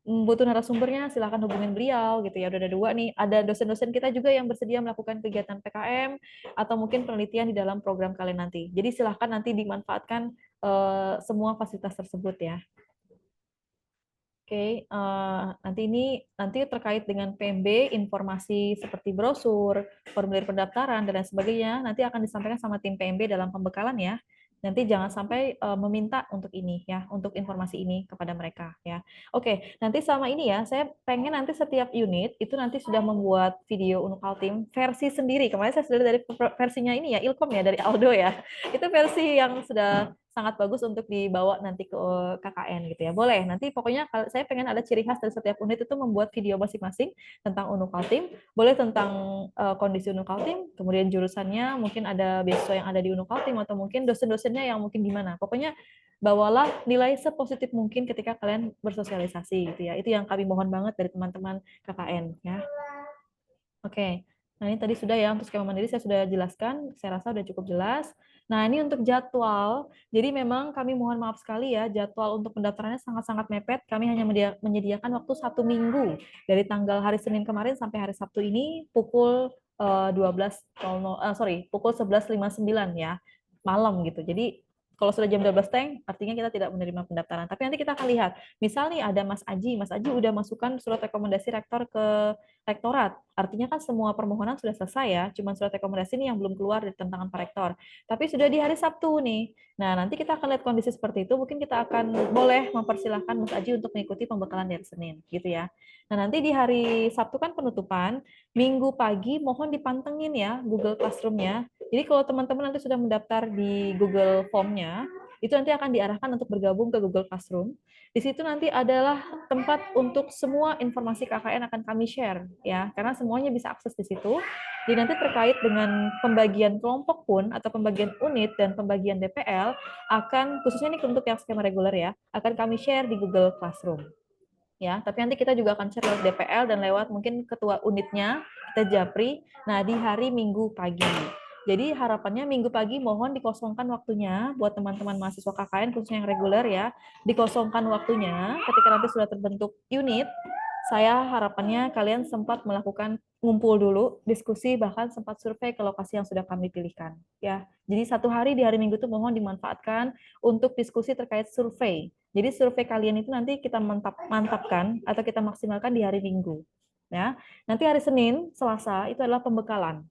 butuh narasumbernya, silahkan hubungin beliau gitu ya. Udah ada 2 nih. Ada dosen-dosen kita juga yang bersedia melakukan kegiatan PKM atau mungkin penelitian di dalam program kalian nanti. Jadi silahkan nanti dimanfaatkan semua fasilitas tersebut ya. Oke, nanti terkait dengan PMB, informasi seperti brosur, formulir pendaftaran dan lain sebagainya nanti akan disampaikan sama tim PMB dalam pembekalan ya. Nanti jangan sampai meminta untuk ini ya, untuk informasi ini kepada mereka ya. Oke, nanti sama ini ya, saya pengen nanti setiap unit itu nanti sudah membuat video Unukaltim versi sendiri. Kemarin saya sudah dari versinya ini ya, Ilkom ya, dari Aldo ya. Itu versi yang sudah sangat bagus untuk dibawa nanti ke KKN gitu ya. Boleh, nanti pokoknya kalau saya pengen ada ciri khas dari setiap unit itu membuat video masing-masing tentang Unuk Kaltim, boleh tentang kondisi Unuk Kaltim, kemudian jurusannya, mungkin ada beasiswa yang ada di Unuk Kaltim, atau mungkin dosen-dosennya yang mungkin gimana. Pokoknya bawalah nilai sepositif mungkin ketika kalian bersosialisasi gitu ya. Itu yang kami mohon banget dari teman-teman KKN ya. Oke, nah ini tadi sudah ya untuk skema mandiri saya sudah jelaskan, saya rasa sudah cukup jelas. Nah ini untuk jadwal, jadi memang kami mohon maaf sekali ya, jadwal untuk pendaftarannya sangat-sangat mepet. Kami hanya menyediakan waktu 1 minggu dari tanggal hari Senin kemarin sampai hari Sabtu ini pukul 11.59 ya malam gitu. Jadi kalau sudah jam 12 teng, artinya kita tidak menerima pendaftaran. Tapi nanti kita akan lihat, misal nih ada Mas Aji udah masukkan surat rekomendasi rektor ke rektorat. Artinya kan semua permohonan sudah selesai ya, cuma surat rekomendasi ini yang belum keluar dari tangan Pak Rektor. Tapi sudah di hari Sabtu nih. Nah, nanti kita akan lihat kondisi seperti itu, mungkin kita akan boleh mempersilahkan Mas Aji untuk mengikuti pembekalan dari Senin, gitu ya. Nah, nanti di hari Sabtu kan penutupan, Minggu pagi mohon dipantengin ya Google Classroom-nya. Jadi kalau teman-teman nanti sudah mendaftar di Google Form-nya, itu nanti akan diarahkan untuk bergabung ke Google Classroom. Di situ nanti adalah tempat untuk semua informasi KKN akan kami share ya, karena semuanya bisa akses di situ. Jadi nanti terkait dengan pembagian kelompok pun atau pembagian unit dan pembagian DPL akan khususnya ini untuk yang skema reguler ya, akan kami share di Google Classroom. Ya, tapi nanti kita juga akan share lewat DPL dan lewat mungkin ketua unitnya, kita japri. Nah, di hari Minggu pagi. Jadi harapannya Minggu pagi mohon dikosongkan waktunya buat teman-teman mahasiswa KKN khususnya yang reguler ya, dikosongkan waktunya ketika nanti sudah terbentuk unit. Saya harapannya kalian sempat melakukan ngumpul dulu, diskusi, bahkan sempat survei ke lokasi yang sudah kami pilihkan. Ya, jadi 1 hari di hari Minggu itu mohon dimanfaatkan untuk diskusi terkait survei. Jadi survei kalian itu nanti kita mantapkan atau kita maksimalkan di hari Minggu. Ya, nanti hari Senin, Selasa itu adalah pembekalan.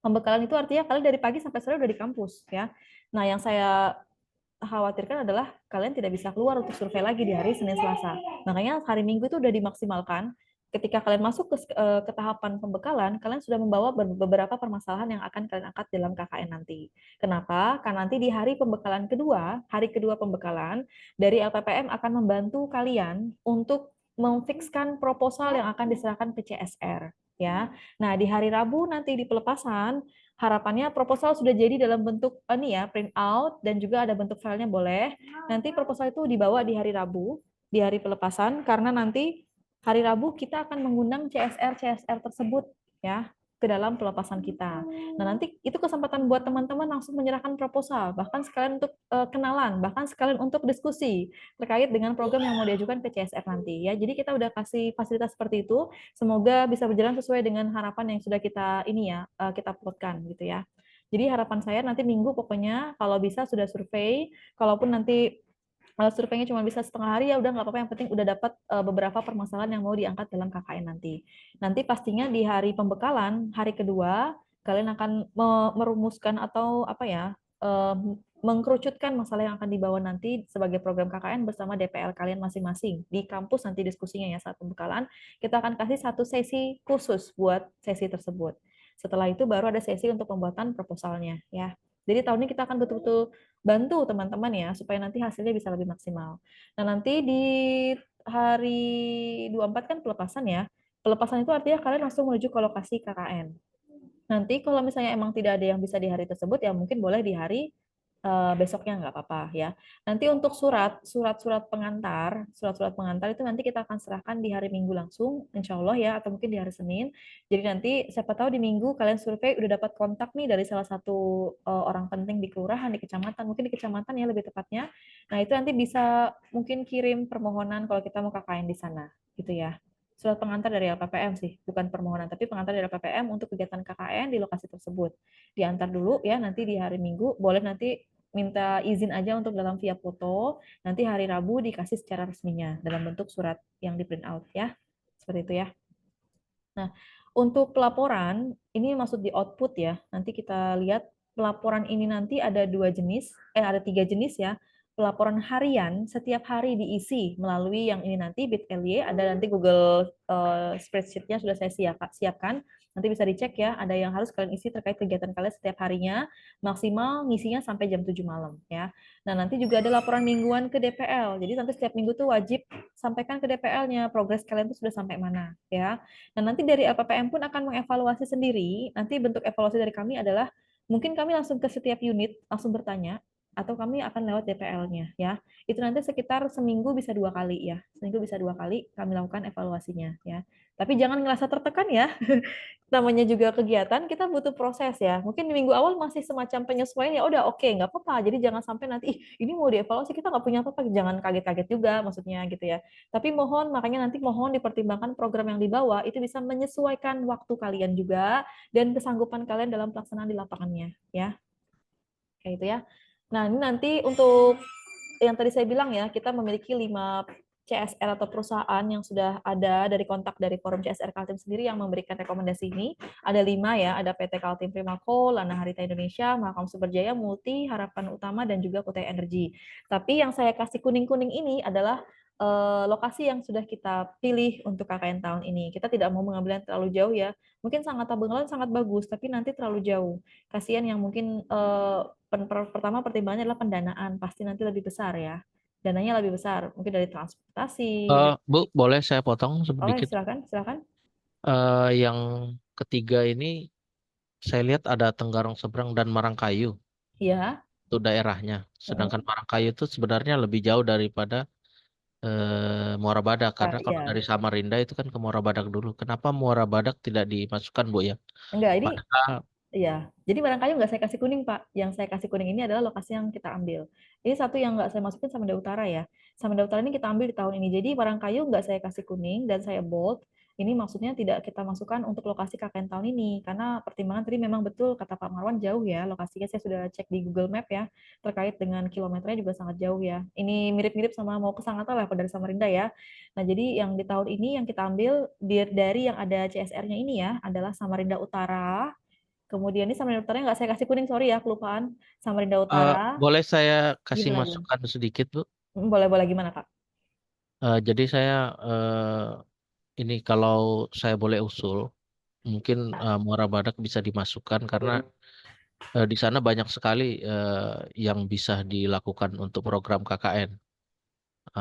Pembekalan itu artinya kalian dari pagi sampai sore udah di kampus ya. Nah, yang saya khawatirkan adalah kalian tidak bisa keluar untuk survei lagi di hari Senin Selasa. Makanya hari Minggu itu udah dimaksimalkan. Ketika kalian masuk ke tahapan pembekalan, kalian sudah membawa beberapa permasalahan yang akan kalian angkat dalam KKN nanti. Kenapa? Karena nanti di hari pembekalan kedua, hari kedua pembekalan, dari LPPM akan membantu kalian untuk memfikskan proposal yang akan diserahkan ke CSR. Ya, nah di hari Rabu nanti di pelepasan harapannya proposal sudah jadi dalam bentuk ini ya print out dan juga ada bentuk filenya boleh. Nanti proposal itu dibawa di hari Rabu, di hari pelepasan karena nanti hari Rabu kita akan mengundang CSR tersebut ya ke dalam pelepasan kita. Nah, nanti itu kesempatan buat teman-teman langsung menyerahkan proposal, bahkan sekalian untuk kenalan, bahkan sekalian untuk diskusi terkait dengan program yang mau diajukan ke CSR nanti ya. Jadi kita udah kasih fasilitas seperti itu. Semoga bisa berjalan sesuai dengan harapan yang sudah kita ini ya kita plotkan gitu ya. Jadi harapan saya nanti Minggu pokoknya kalau bisa sudah survei, kalaupun nanti surveinya cuma bisa setengah hari ya udah nggak apa-apa, yang penting udah dapat beberapa permasalahan yang mau diangkat dalam KKN nanti. Nanti pastinya di hari pembekalan, hari kedua kalian akan merumuskan atau apa ya, mengkerucutkan masalah yang akan dibawa nanti sebagai program KKN bersama DPL kalian masing-masing di kampus. Nanti diskusinya ya saat pembekalan kita akan kasih satu sesi khusus buat sesi tersebut. Setelah itu baru ada sesi untuk pembuatan proposalnya ya. Jadi tahun ini kita akan betul-betul bantu teman-teman ya supaya nanti hasilnya bisa lebih maksimal. Nah, nanti di hari 24 kan pelepasan ya. Pelepasan itu artinya kalian langsung menuju ke lokasi KKN. Nanti kalau misalnya emang tidak ada yang bisa di hari tersebut ya mungkin boleh di hari besoknya nggak apa-apa ya. Nanti untuk surat-surat pengantar itu nanti kita akan serahkan di hari Minggu langsung, insya Allah ya, atau mungkin di hari Senin. Jadi nanti siapa tahu di Minggu kalian survei udah dapat kontak nih dari salah satu orang penting di kelurahan, di kecamatan, mungkin di kecamatan ya lebih tepatnya. Nah itu nanti bisa mungkin kirim permohonan kalau kita mau KKN di sana, gitu ya. Surat pengantar dari LPPM sih, bukan permohonan, tapi pengantar dari LPPM untuk kegiatan KKN di lokasi tersebut. Diantar dulu ya, nanti di hari Minggu, boleh nanti minta izin aja untuk dalam via foto, nanti hari Rabu dikasih secara resminya dalam bentuk surat yang di print out ya. Seperti itu ya. Nah, untuk pelaporan, ini maksud di output ya. Nanti kita lihat pelaporan ini nanti ada 2 jenis, ada 3 jenis ya. laporan harian setiap hari diisi melalui yang ini nanti Bit.ly, ada nanti Google spreadsheet-nya sudah saya siapkan. Nanti bisa dicek ya, ada yang harus kalian isi terkait kegiatan kalian setiap harinya, maksimal ngisinya sampai jam 7 malam ya. Nah, nanti juga ada laporan mingguan ke DPL. Jadi nanti setiap minggu tuh wajib sampaikan ke DPL-nya progres kalian tuh sudah sampai mana ya. Nah, nanti dari LPPM pun akan mengevaluasi sendiri. Nanti bentuk evaluasi dari kami adalah mungkin kami langsung ke setiap unit langsung bertanya atau kami akan lewat DPL-nya ya. Itu nanti sekitar seminggu bisa 2 kali ya. Seminggu bisa 2 kali kami lakukan evaluasinya ya. Tapi jangan ngerasa tertekan ya. Namanya juga kegiatan, kita butuh proses ya. Mungkin di minggu awal masih semacam penyesuaian, ya udah oke, nggak apa-apa. Jadi jangan sampai nanti, ih ini mau dievaluasi, kita nggak punya apa-apa. Jangan kaget-kaget juga maksudnya gitu ya. Tapi makanya nanti mohon dipertimbangkan program yang dibawa, itu bisa menyesuaikan waktu kalian juga, dan kesanggupan kalian dalam pelaksanaan di lapangannya. Ya, kayak itu ya. Nah, ini nanti untuk yang tadi saya bilang ya, kita memiliki 5 CSR atau perusahaan yang sudah ada dari kontak dari forum CSR Kaltim sendiri yang memberikan rekomendasi ini. Ada 5 ya, ada PT Kaltim Primako, Lana Harita Indonesia, Mahakam Superjaya, Multi, Harapan Utama, dan juga Kutai Energi. Tapi yang saya kasih kuning-kuning ini adalah lokasi yang sudah kita pilih untuk KKN tahun ini. Kita tidak mau mengambil yang terlalu jauh ya. Mungkin Sangatta Bengawan sangat bagus, tapi nanti terlalu jauh. Kasihan yang mungkin pertama pertimbangannya adalah pendanaan, pasti nanti lebih besar ya. Dananya lebih besar, mungkin dari transportasi. Bu, boleh saya potong Oke, sedikit? silakan, silakan. Yang ketiga ini saya lihat ada Tenggarong Seberang dan Marangkayu Iya. itu daerahnya. Sedangkan Marangkayu itu sebenarnya lebih jauh daripada Muara Badak karena kalau Iya. dari Samarinda itu kan ke Muara Badak dulu. Kenapa Muara Badak tidak dimasukkan, Bu ya? Enggak, ini Padahal iya. Jadi barangkali nggak saya kasih kuning, Pak. Yang saya kasih kuning ini adalah lokasi yang kita ambil. Ini satu yang nggak saya masukin Samanda Utara ya. Samanda Utara ini kita ambil di tahun ini. Jadi Barangkayu nggak saya kasih kuning dan saya bold. Ini maksudnya tidak kita masukkan untuk lokasi KKN tahun ini. Karena pertimbangan tadi memang betul kata Pak Marwan jauh ya. Lokasinya saya sudah cek di Google Map ya. Terkait dengan kilometernya juga sangat jauh ya. Ini mirip-mirip sama mau ke Sangatta lah dari Samarinda ya. Nah, jadi yang di tahun ini yang kita ambil dari yang ada CSR-nya ini ya adalah Samarinda Utara. Kemudian ini Samarinda Utara nggak saya kasih kuning, sorry ya, kelupaan. Samarinda Utara, boleh saya kasih gimana gimana? masukan sedikit, Bu? Boleh boleh gimana Kak? Jadi saya ini kalau saya boleh usul, mungkin Muara Badak bisa dimasukkan karena di sana banyak sekali yang bisa dilakukan untuk program KKN.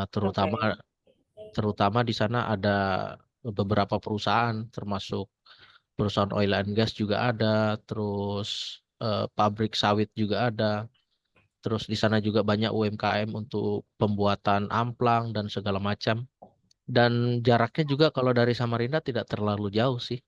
Terutama Oke. terutama di sana ada beberapa perusahaan, termasuk perusahaan oil and gas juga ada, terus pabrik sawit juga ada. Terus di sana juga banyak UMKM untuk pembuatan amplang dan segala macam. Dan jaraknya juga kalau dari Samarinda tidak terlalu jauh sih,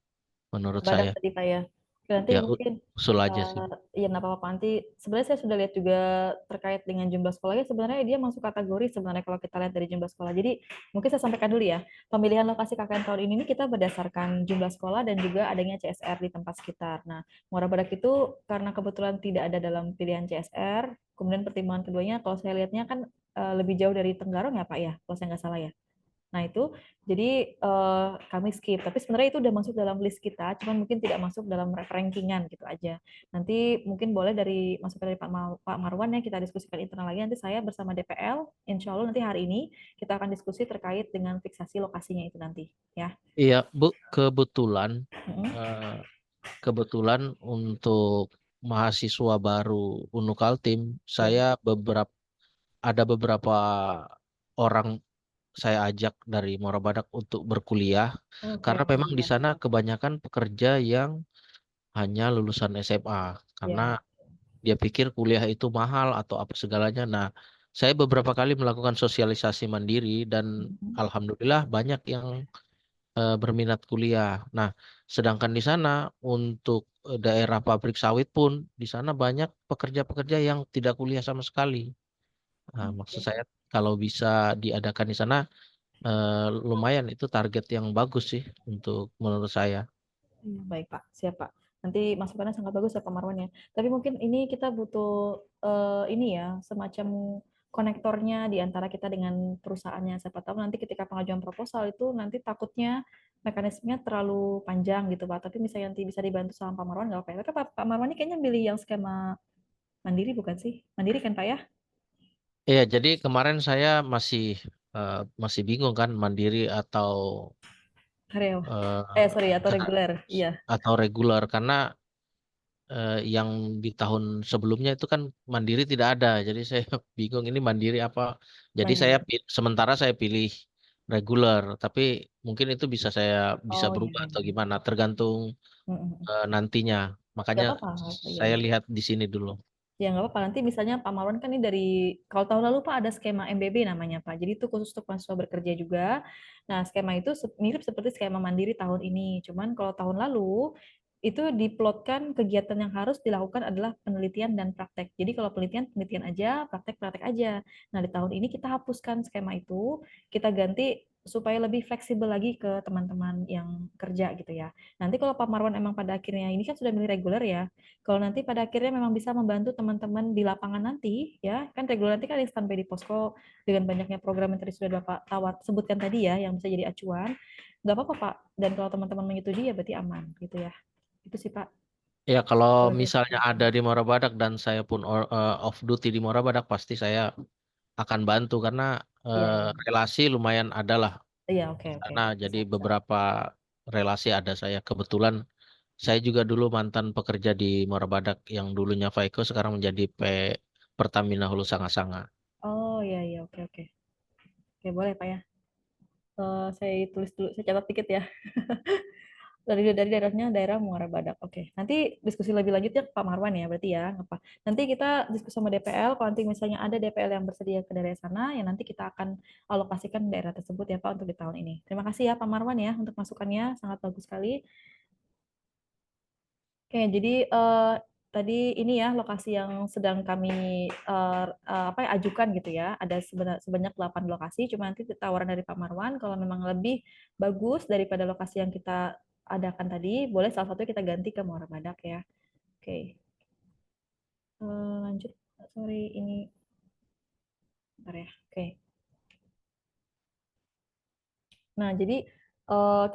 menurut Badak saya. tadi Pak ya. Nanti Ya, mungkin usul aja sih. ya nggak apa-apa nanti sebenarnya saya sudah lihat juga terkait dengan jumlah sekolahnya sebenarnya dia masuk kategori sebenarnya kalau kita lihat dari jumlah sekolah. Jadi mungkin saya sampaikan dulu ya. Pemilihan lokasi KKN tahun ini kita berdasarkan jumlah sekolah dan juga adanya CSR di tempat sekitar. Nah, Muara Badak itu karena kebetulan tidak ada dalam pilihan CSR, kemudian pertimbangan keduanya kalau saya lihatnya kan lebih jauh dari Tenggarong ya Pak ya, kalau saya nggak salah ya. Nah itu, jadi kami skip. Tapi sebenarnya itu udah masuk dalam list kita, cuman mungkin tidak masuk dalam rankingan gitu aja. Nanti mungkin boleh dari masukan dari Pak Marwan ya kita diskusikan internal lagi. Nanti saya bersama DPL, insya Allah nanti hari ini kita akan diskusi terkait dengan fiksasi lokasinya itu nanti. Ya. Iya, Bu, kebetulan Mm-mm. eh, kebetulan untuk mahasiswa baru Unukaltim, Ya. saya ada beberapa orang saya ajak dari Muara Badak untuk berkuliah Oke, karena memang di alhamdulillah. sana kebanyakan pekerja yang hanya lulusan SMA karena Ya. dia pikir kuliah itu mahal atau apa segalanya. Nah, saya beberapa kali melakukan sosialisasi mandiri dan Mm-mm. alhamdulillah banyak yang berminat kuliah. Nah, sedangkan di sana untuk daerah pabrik sawit pun di sana banyak pekerja-pekerja yang tidak kuliah sama sekali. Nah, maksud Oke. saya kalau bisa diadakan di sana lumayan itu target yang bagus sih untuk menurut saya. Baik Pak, siap Pak. Nanti masukannya sangat bagus ya Pak Marwan ya. Tapi mungkin ini kita butuh ini ya, semacam konektornya di antara kita dengan perusahaannya. Siapa tahu nanti ketika pengajuan proposal itu nanti takutnya mekanismenya terlalu panjang gitu Pak. Tapi misalnya nanti bisa dibantu sama Pak Marwan nggak apa-apa. Tapi Pak Marwan ini kayaknya pilih yang skema mandiri bukan sih? Mandiri kan Pak ya? Iya, jadi kemarin saya masih bingung kan mandiri atau Karyawan. eh, Sorry, atau reguler. Iya, reguler karena yang di tahun sebelumnya itu kan mandiri tidak ada. Jadi saya bingung ini mandiri apa. Jadi mandiri. sementara saya pilih reguler, tapi mungkin itu bisa Oh iya, berubah iya, atau iya. gimana tergantung Mm, mm, mm. nantinya. Gak Makanya apa-apa. Iya, saya iya. lihat di sini dulu. Ya nggak apa-apa. Nanti misalnya Pak Marwan kan ini dari, kalau tahun lalu Pak ada skema MBB namanya Pak. Jadi itu khusus untuk mahasiswa bekerja juga. Nah skema itu mirip seperti skema mandiri tahun ini. Cuman kalau tahun lalu itu diplotkan kegiatan yang harus dilakukan adalah penelitian dan praktek. Jadi kalau penelitian, penelitian aja, praktek, praktek aja. Nah di tahun ini kita hapuskan skema itu, kita ganti supaya lebih fleksibel lagi ke teman-teman yang kerja gitu ya. Nanti kalau Pak Marwan emang pada akhirnya, ini kan sudah milih reguler ya, kalau nanti pada akhirnya memang bisa membantu teman-teman di lapangan nanti, ya kan reguler nanti kan standby di posko dengan banyaknya program yang tadi sudah Bapak sebutkan tadi ya, yang bisa jadi acuan, nggak apa-apa Pak. Dan kalau teman-teman menyetujui ya berarti aman gitu ya. Itu sih Pak. Ya kalau Kalau dari misalnya ada di Morabadak dan saya pun off duty di Morabadak pasti saya akan bantu karena iya iya relasi lumayan ada lah iya, oke oke, karena jadi bisa bisa. beberapa relasi ada saya. Kebetulan saya juga dulu mantan pekerja di Morabadak yang dulunya Vaiko sekarang menjadi Pertamina Hulu Sanga-Sanga. Oh iya iya, oke oke oke, boleh Pak ya. Saya tulis dulu, saya catat dikit ya. Dari daerahnya daerah Muara Badak. Oke, nanti diskusi lebih lanjut ya Pak Marwan ya, berarti ya, nggak apa. Nanti kita diskusi sama DPL, kalau nanti misalnya ada DPL yang bersedia ke daerah sana, ya nanti kita akan alokasikan daerah tersebut ya Pak untuk di tahun ini. Terima kasih ya Pak Marwan ya untuk masukannya, sangat bagus sekali. Oke, jadi tadi ini ya lokasi yang sedang kami apa ya, ajukan gitu ya. Ada sebanyak 8 lokasi, cuma nanti tawaran dari Pak Marwan kalau memang lebih bagus daripada lokasi yang kita adakan tadi, boleh salah satu kita ganti ke Muara Badak ya. Oke, lanjut. Sorry, ini bentar ya. Oke. Nah, jadi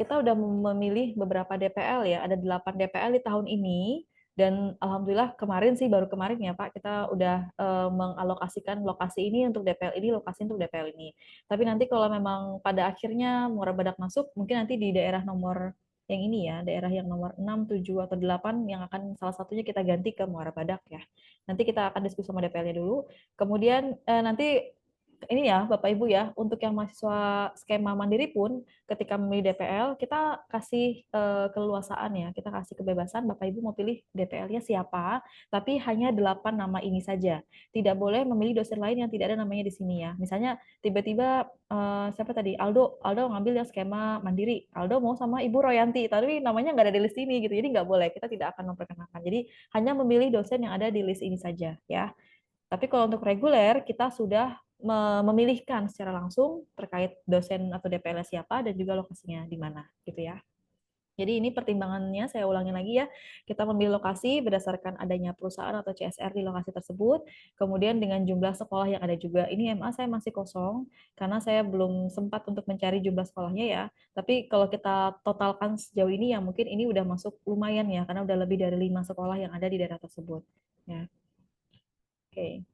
kita udah memilih beberapa DPL ya, ada 8 DPL di tahun ini, dan alhamdulillah kemarin sih, baru kemarin ya Pak, kita udah mengalokasikan lokasi ini untuk DPL ini, lokasi untuk DPL ini. Tapi nanti kalau memang pada akhirnya Muara Badak masuk, mungkin nanti di daerah nomor yang ini ya, daerah yang nomor 6, 7, atau 8 yang akan salah satunya kita ganti ke Muara Badak ya. Nanti kita akan diskusi sama DPL-nya dulu. Kemudian nanti ini ya Bapak Ibu ya, untuk yang mahasiswa skema mandiri pun ketika memilih DPL kita kasih keleluasaan ya, kita kasih kebebasan Bapak Ibu mau pilih DPL-nya siapa, tapi hanya 8 nama ini saja. Tidak boleh memilih dosen lain yang tidak ada namanya di sini ya. Misalnya tiba-tiba siapa tadi? Aldo ngambil yang skema mandiri. Aldo mau sama Ibu Royanti, tapi namanya nggak ada di list ini gitu. Jadi nggak boleh, kita tidak akan memperkenalkan. Jadi hanya memilih dosen yang ada di list ini saja ya. Tapi kalau untuk reguler, kita sudah memilihkan secara langsung terkait dosen atau DPL siapa dan juga lokasinya di mana, gitu ya. Jadi ini pertimbangannya, saya ulangi lagi ya, kita memilih lokasi berdasarkan adanya perusahaan atau CSR di lokasi tersebut, kemudian dengan jumlah sekolah yang ada juga. Ini MA saya masih kosong, karena saya belum sempat untuk mencari jumlah sekolahnya ya, tapi kalau kita totalkan sejauh ini, ya mungkin ini udah masuk lumayan ya, karena udah lebih dari 5 sekolah yang ada di daerah tersebut. Ya. Oke.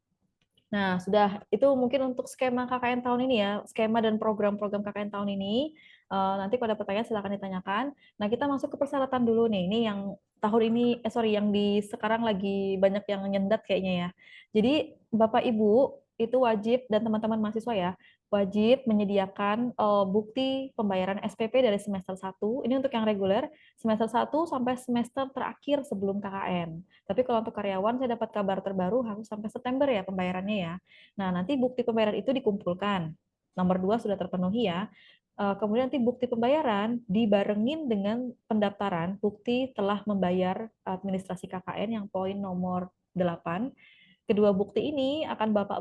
Nah, sudah itu mungkin untuk skema KKN tahun ini ya, skema dan program-program KKN tahun ini. Nanti kalau ada pertanyaan silakan ditanyakan. Nah, kita masuk ke persyaratan dulu nih. Ini yang tahun ini, sorry, yang di sekarang lagi banyak yang nyendat kayaknya ya. Jadi, Bapak Ibu itu wajib, dan teman-teman mahasiswa ya, wajib menyediakan bukti pembayaran SPP dari semester 1. Ini untuk yang reguler, semester 1 sampai semester terakhir sebelum KKN. Tapi kalau untuk karyawan, saya dapat kabar terbaru harus sampai September ya pembayarannya ya. Nah, nanti bukti pembayaran itu dikumpulkan. Nomor 2 sudah terpenuhi ya. Kemudian nanti bukti pembayaran dibarengin dengan pendaftaran bukti telah membayar administrasi KKN yang poin nomor 8. Kedua bukti ini akan Bapak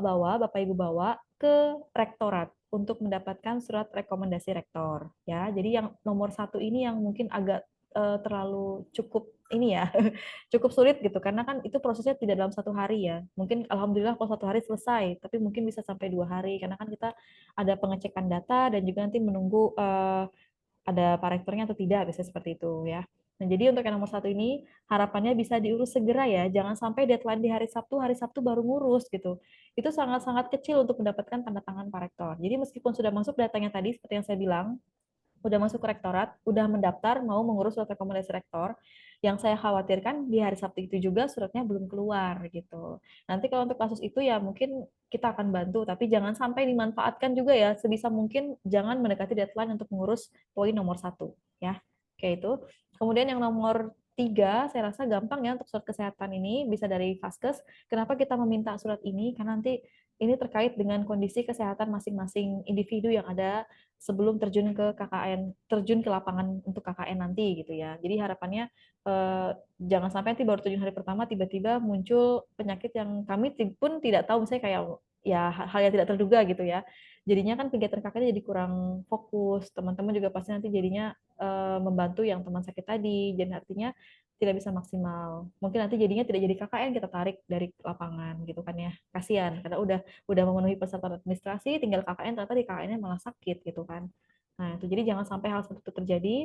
Ibu bawa ke rektorat untuk mendapatkan surat rekomendasi rektor. Ya, jadi yang nomor 1 ini yang mungkin agak terlalu cukup ini ya, cukup sulit gitu, karena kan itu prosesnya tidak dalam 1 hari ya. Mungkin alhamdulillah kalau 1 hari selesai, tapi mungkin bisa sampai 2 hari, karena kan kita ada pengecekan data dan juga nanti menunggu ada pak rektornya atau tidak, biasanya seperti itu ya. Nah, jadi untuk yang nomor satu ini harapannya bisa diurus segera ya, jangan sampai deadline di hari Sabtu baru ngurus gitu. Itu sangat-sangat kecil untuk mendapatkan tanda tangan Pak Rektor. Jadi meskipun sudah masuk datanya tadi seperti yang saya bilang, udah masuk ke rektorat, udah mendaftar mau mengurus surat rekomendasi rektor. Yang saya khawatirkan di hari Sabtu itu juga suratnya belum keluar gitu. Nanti kalau untuk kasus itu ya mungkin kita akan bantu, tapi jangan sampai dimanfaatkan juga ya. Sebisa mungkin jangan mendekati deadline untuk mengurus poin nomor satu ya. Kayak itu. Kemudian yang nomor tiga, saya rasa gampang ya untuk surat kesehatan ini bisa dari Vaskes. Kenapa kita meminta surat ini? Karena nanti ini terkait dengan kondisi kesehatan masing-masing individu yang ada sebelum terjun ke KKN, terjun ke lapangan untuk KKN nanti gitu ya. Jadi harapannya jangan sampai nanti baru terjun hari pertama tiba-tiba muncul penyakit yang kami pun tidak tahu, misalnya kayak ya hal yang tidak terduga gitu ya. Jadinya kan kegiatan KKN jadi kurang fokus, teman-teman juga pasti nanti jadinya membantu yang teman sakit tadi, jadi artinya tidak bisa maksimal. Mungkin nanti jadinya tidak jadi KKN, kita tarik dari lapangan gitu kan ya. Kasihan karena udah memenuhi persyaratan administrasi, tinggal KKN ternyata di KKN-nya malah sakit gitu kan. Nah, itu jadi jangan sampai hal seperti itu terjadi.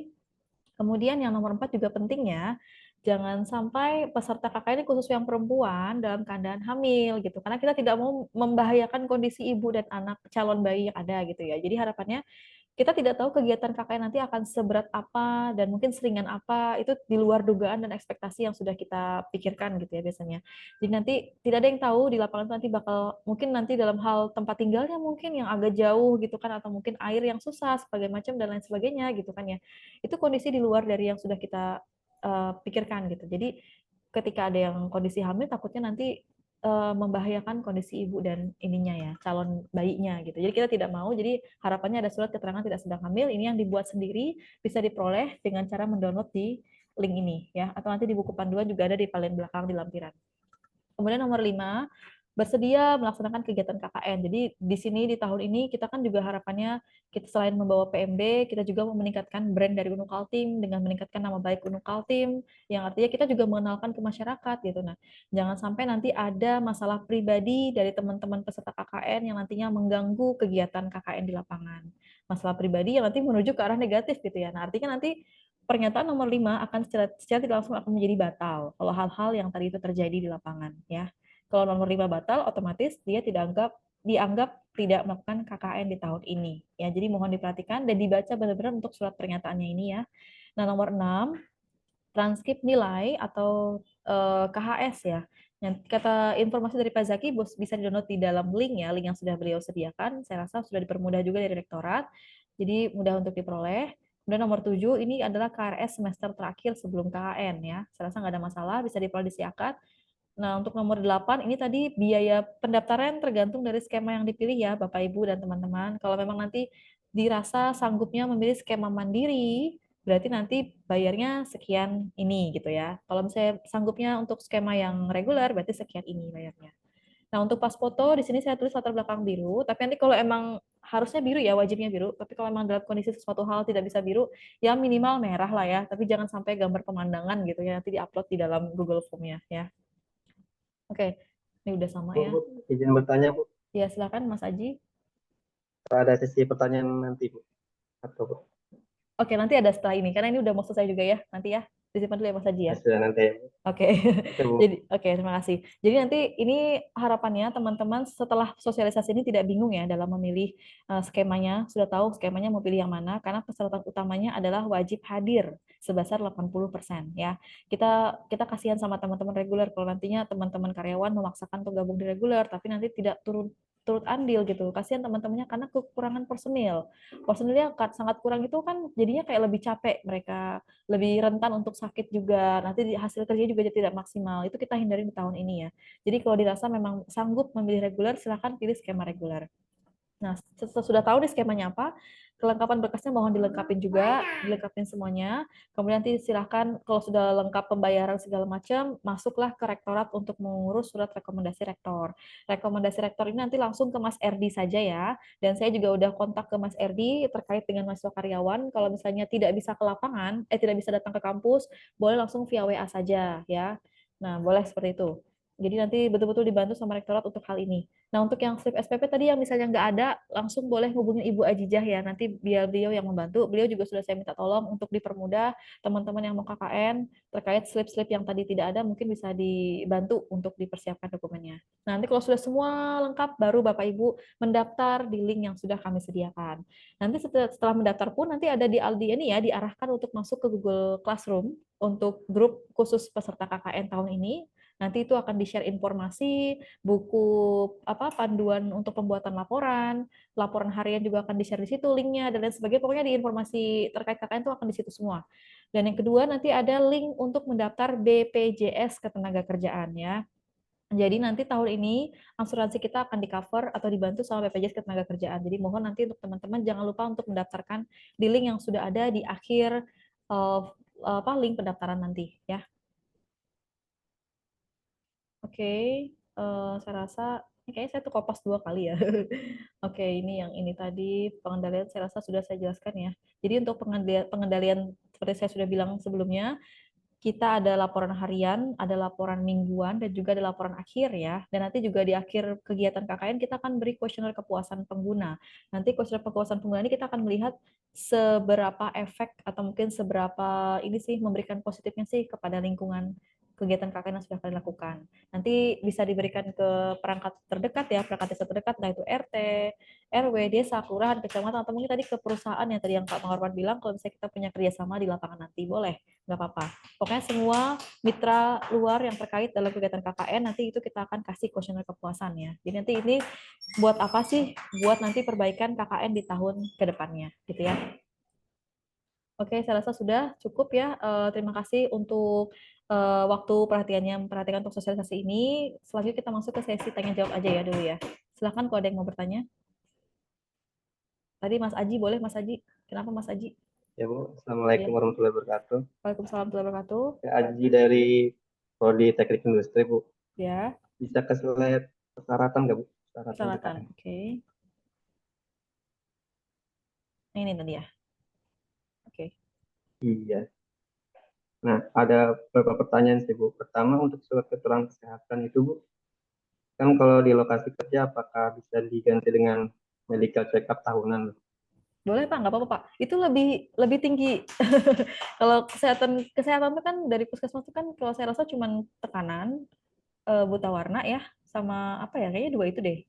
Kemudian yang nomor 4 juga pentingnya, jangan sampai peserta KKN ini khusus yang perempuan dalam keadaan hamil gitu. Karena kita tidak mau membahayakan kondisi ibu dan anak calon bayi yang ada gitu ya. Jadi harapannya kita tidak tahu kegiatan KKN nanti akan seberat apa dan mungkin seringan apa, itu di luar dugaan dan ekspektasi yang sudah kita pikirkan gitu ya biasanya. Jadi nanti tidak ada yang tahu di lapangan itu nanti bakal mungkin nanti dalam hal tempat tinggalnya mungkin yang agak jauh gitu kan, atau mungkin air yang susah sebagai macam dan lain sebagainya gitu kan ya. Itu kondisi di luar dari yang sudah kita pikirkan gitu. Jadi ketika ada yang kondisi hamil takutnya nanti membahayakan kondisi ibu dan ininya ya, calon bayinya gitu. Jadi kita tidak mau, jadi harapannya ada surat keterangan tidak sedang hamil, ini yang dibuat sendiri, bisa diperoleh dengan cara mendownload di link ini ya, atau nanti di buku panduan juga ada di paling belakang di lampiran. Kemudian nomor 5, bersedia melaksanakan kegiatan KKN. Jadi di sini di tahun ini kita kan juga harapannya kita selain membawa PMB, kita juga mau meningkatkan brand dari Unukaltim dengan meningkatkan nama baik Unukaltim, yang artinya kita juga mengenalkan ke masyarakat gitu. Nah, jangan sampai nanti ada masalah pribadi dari teman-teman peserta KKN yang nantinya mengganggu kegiatan KKN di lapangan. Masalah pribadi yang nanti menuju ke arah negatif gitu ya. Nah, artinya nanti pernyataan nomor 5 akan secara tidak langsung akan menjadi batal kalau hal-hal yang tadi itu terjadi di lapangan ya. Kalau nomor 5 batal, otomatis dia dianggap tidak melakukan KKN di tahun ini ya. Jadi mohon diperhatikan dan dibaca benar-benar untuk surat pernyataannya ini ya. Nah, nomor 6, transkrip nilai atau KHS ya. Yang kata informasi dari Pak Zaki bisa di-download di dalam link ya, link yang sudah beliau sediakan. Saya rasa sudah dipermudah juga dari rektorat. Jadi mudah untuk diperoleh. Kemudian nomor 7 ini adalah KRS semester terakhir sebelum KKN ya. Saya rasa nggak ada masalah, bisa diperoleh di Siakat. Nah, untuk nomor 8 ini tadi biaya pendaftaran tergantung dari skema yang dipilih ya, Bapak Ibu dan teman-teman. Kalau memang nanti dirasa sanggupnya memilih skema mandiri, berarti nanti bayarnya sekian ini gitu ya. Kalau misalnya sanggupnya untuk skema yang reguler, berarti sekian ini bayarnya. Nah, untuk pas foto di sini saya tulis latar belakang biru, tapi nanti kalau emang harusnya biru ya, wajibnya biru. Tapi kalau emang dalam kondisi sesuatu hal tidak bisa biru, ya minimal merah lah ya. Tapi jangan sampai gambar pemandangan gitu ya, nanti diupload di dalam Google Form-nya ya. Oke, ini udah sama ya. Bu, izin bertanya, Bu. Ya, silakan Mas Aji. Ada sesi pertanyaan nanti, Bu. Atau, Bu. Oke, nanti ada setelah ini, karena ini udah mau selesai juga ya, nanti ya. Disimpan dulu ya Mas Aji ya. Sudah nanti, Bu. Oke, Oke, Bu. jadi oke terima kasih. Jadi nanti ini harapannya teman-teman setelah sosialisasi ini tidak bingung ya dalam memilih skemanya, sudah tahu skemanya mau pilih yang mana, karena persyaratan utamanya adalah wajib hadir sebesar 80% ya. Kita kasihan sama teman-teman reguler kalau nantinya teman-teman karyawan memaksakan untuk gabung di reguler, tapi nanti tidak turut andil gitu. Kasihan teman-temannya karena kekurangan personil. Personilnya sangat kurang itu kan jadinya kayak lebih capek mereka, lebih rentan untuk sakit juga, nanti hasil kerja juga tidak maksimal. Itu kita hindari di tahun ini ya. Jadi kalau dirasa memang sanggup memilih reguler, silakan pilih skema reguler. Nah, sudah tahu nih skemanya apa, kelengkapan berkasnya mohon dilengkapin juga, dilengkapin semuanya. Kemudian nanti silahkan kalau sudah lengkap pembayaran segala macam, masuklah ke rektorat untuk mengurus surat rekomendasi rektor. Rekomendasi rektor ini nanti langsung ke Mas Erdi saja ya. Dan saya juga udah kontak ke Mas Erdi terkait dengan mahasiswa karyawan. Kalau misalnya tidak bisa ke lapangan, tidak bisa datang ke kampus, boleh langsung via WA saja ya. Nah, boleh seperti itu. Jadi nanti betul-betul dibantu sama rektorat untuk hal ini. Nah, untuk yang slip SPP tadi yang misalnya nggak ada, langsung boleh hubungi Ibu Ajijah ya. Nanti biar beliau yang membantu. Beliau juga sudah saya minta tolong untuk dipermudah teman-teman yang mau KKN terkait slip-slip yang tadi tidak ada, mungkin bisa dibantu untuk dipersiapkan dokumennya. Nah, nanti kalau sudah semua lengkap, baru Bapak Ibu mendaftar di link yang sudah kami sediakan. Nanti setelah mendaftar pun nanti ada di ini ya, diarahkan untuk masuk ke Google Classroom untuk grup khusus peserta KKN tahun ini. Nanti itu akan di-share informasi, buku panduan untuk pembuatan laporan, laporan harian juga akan di-share di situ linknya dan lain sebagainya. Pokoknya di informasi terkait KKN itu akan di situ semua. Dan yang kedua nanti ada link untuk mendaftar BPJS Ketenagakerjaan ya. Jadi nanti tahun ini asuransi kita akan di-cover atau dibantu sama BPJS Ketenagakerjaan. Jadi mohon nanti untuk teman-teman jangan lupa untuk mendaftarkan di link yang sudah ada di akhir link pendaftaran nanti ya. Oke, saya rasa ini kayaknya saya tuh kopas 2 kali ya. Oke, ini yang ini tadi pengendalian saya rasa sudah saya jelaskan ya. Jadi untuk pengendalian seperti saya sudah bilang sebelumnya, kita ada laporan harian, ada laporan mingguan, dan juga ada laporan akhir ya. Dan nanti juga di akhir kegiatan KKN kita akan beri kuesioner kepuasan pengguna. Nanti kuesioner kepuasan pengguna ini kita akan melihat seberapa efek atau mungkin seberapa ini sih memberikan positifnya sih kepada lingkungan kegiatan KKN yang sudah kalian lakukan. Nanti bisa diberikan ke perangkat terdekat ya, perangkat desa terdekat, nah itu RT, RW, desa, kelurahan, kecamatan, atau mungkin tadi ke perusahaan yang tadi yang Kak Mangorwan bilang, kalau misalnya kita punya kerjasama di lapangan nanti, boleh, nggak apa-apa. Pokoknya semua mitra luar yang terkait dalam kegiatan KKN, nanti itu kita akan kasih kuesioner kepuasan ya. Jadi nanti ini buat apa sih? Buat nanti perbaikan KKN di tahun ke depannya, gitu ya. Oke, saya rasa sudah cukup ya. Terima kasih untuk waktu memperhatikan untuk sosialisasi ini. Selanjutnya kita masuk ke sesi tanya jawab aja ya dulu ya. Silakan kalau ada yang mau bertanya. Tadi Mas Aji, boleh Mas Aji? Kenapa Mas Aji? Ya Bu, Assalamualaikum Ya. warahmatullahi wabarakatuh. Waalaikumsalam warahmatullahi wabarakatuh. Saya Aji dari Prodi Teknik Industri Bu. Ya, Bisa ke slide persyaratan nggak Bu? persyaratan. KKN. Oke. Ini tadi ya. Oke. Iya. Nah, ada beberapa pertanyaan sih Bu. Pertama, untuk surat keterangan kesehatan itu Bu, kan kalau di lokasi kerja apakah bisa diganti dengan medical check up tahunan? Boleh Pak, nggak apa-apa Pak. Itu lebih tinggi. Kalau kesehatan itu kan dari puskesmas itu kan kalau saya rasa cuma tekanan, buta warna ya, sama apa ya, kayaknya 2 itu deh.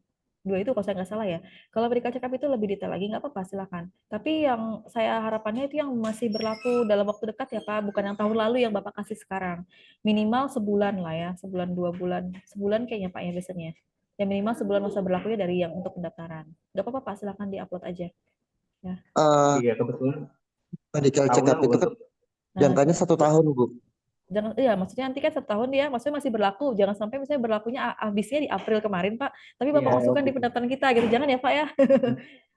2 itu kalau saya nggak salah ya. Kalau medical check up itu lebih detail lagi, nggak apa-apa, silakan. Tapi yang saya harapannya itu yang masih berlaku dalam waktu dekat ya Pak, bukan yang tahun lalu yang Bapak kasih sekarang. Minimal sebulan lah ya, sebulan 2 bulan. Sebulan kayaknya Pak ya biasanya. Ya minimal sebulan masa berlakunya dari yang untuk pendaftaran. Nggak apa-apa Pak, silakan di-upload aja. Ya. Iya, kebetulan Medical check tahunan up Bu itu kan untuk jangkanya 1 tahun, Bu. Jangan, iya maksudnya nanti kan 1 tahun dia maksudnya masih berlaku, jangan sampai misalnya berlakunya habisnya di April kemarin Pak, tapi Bapak iya, masukkan di gitu. pendaftaran kita gitu, jangan ya Pak ya.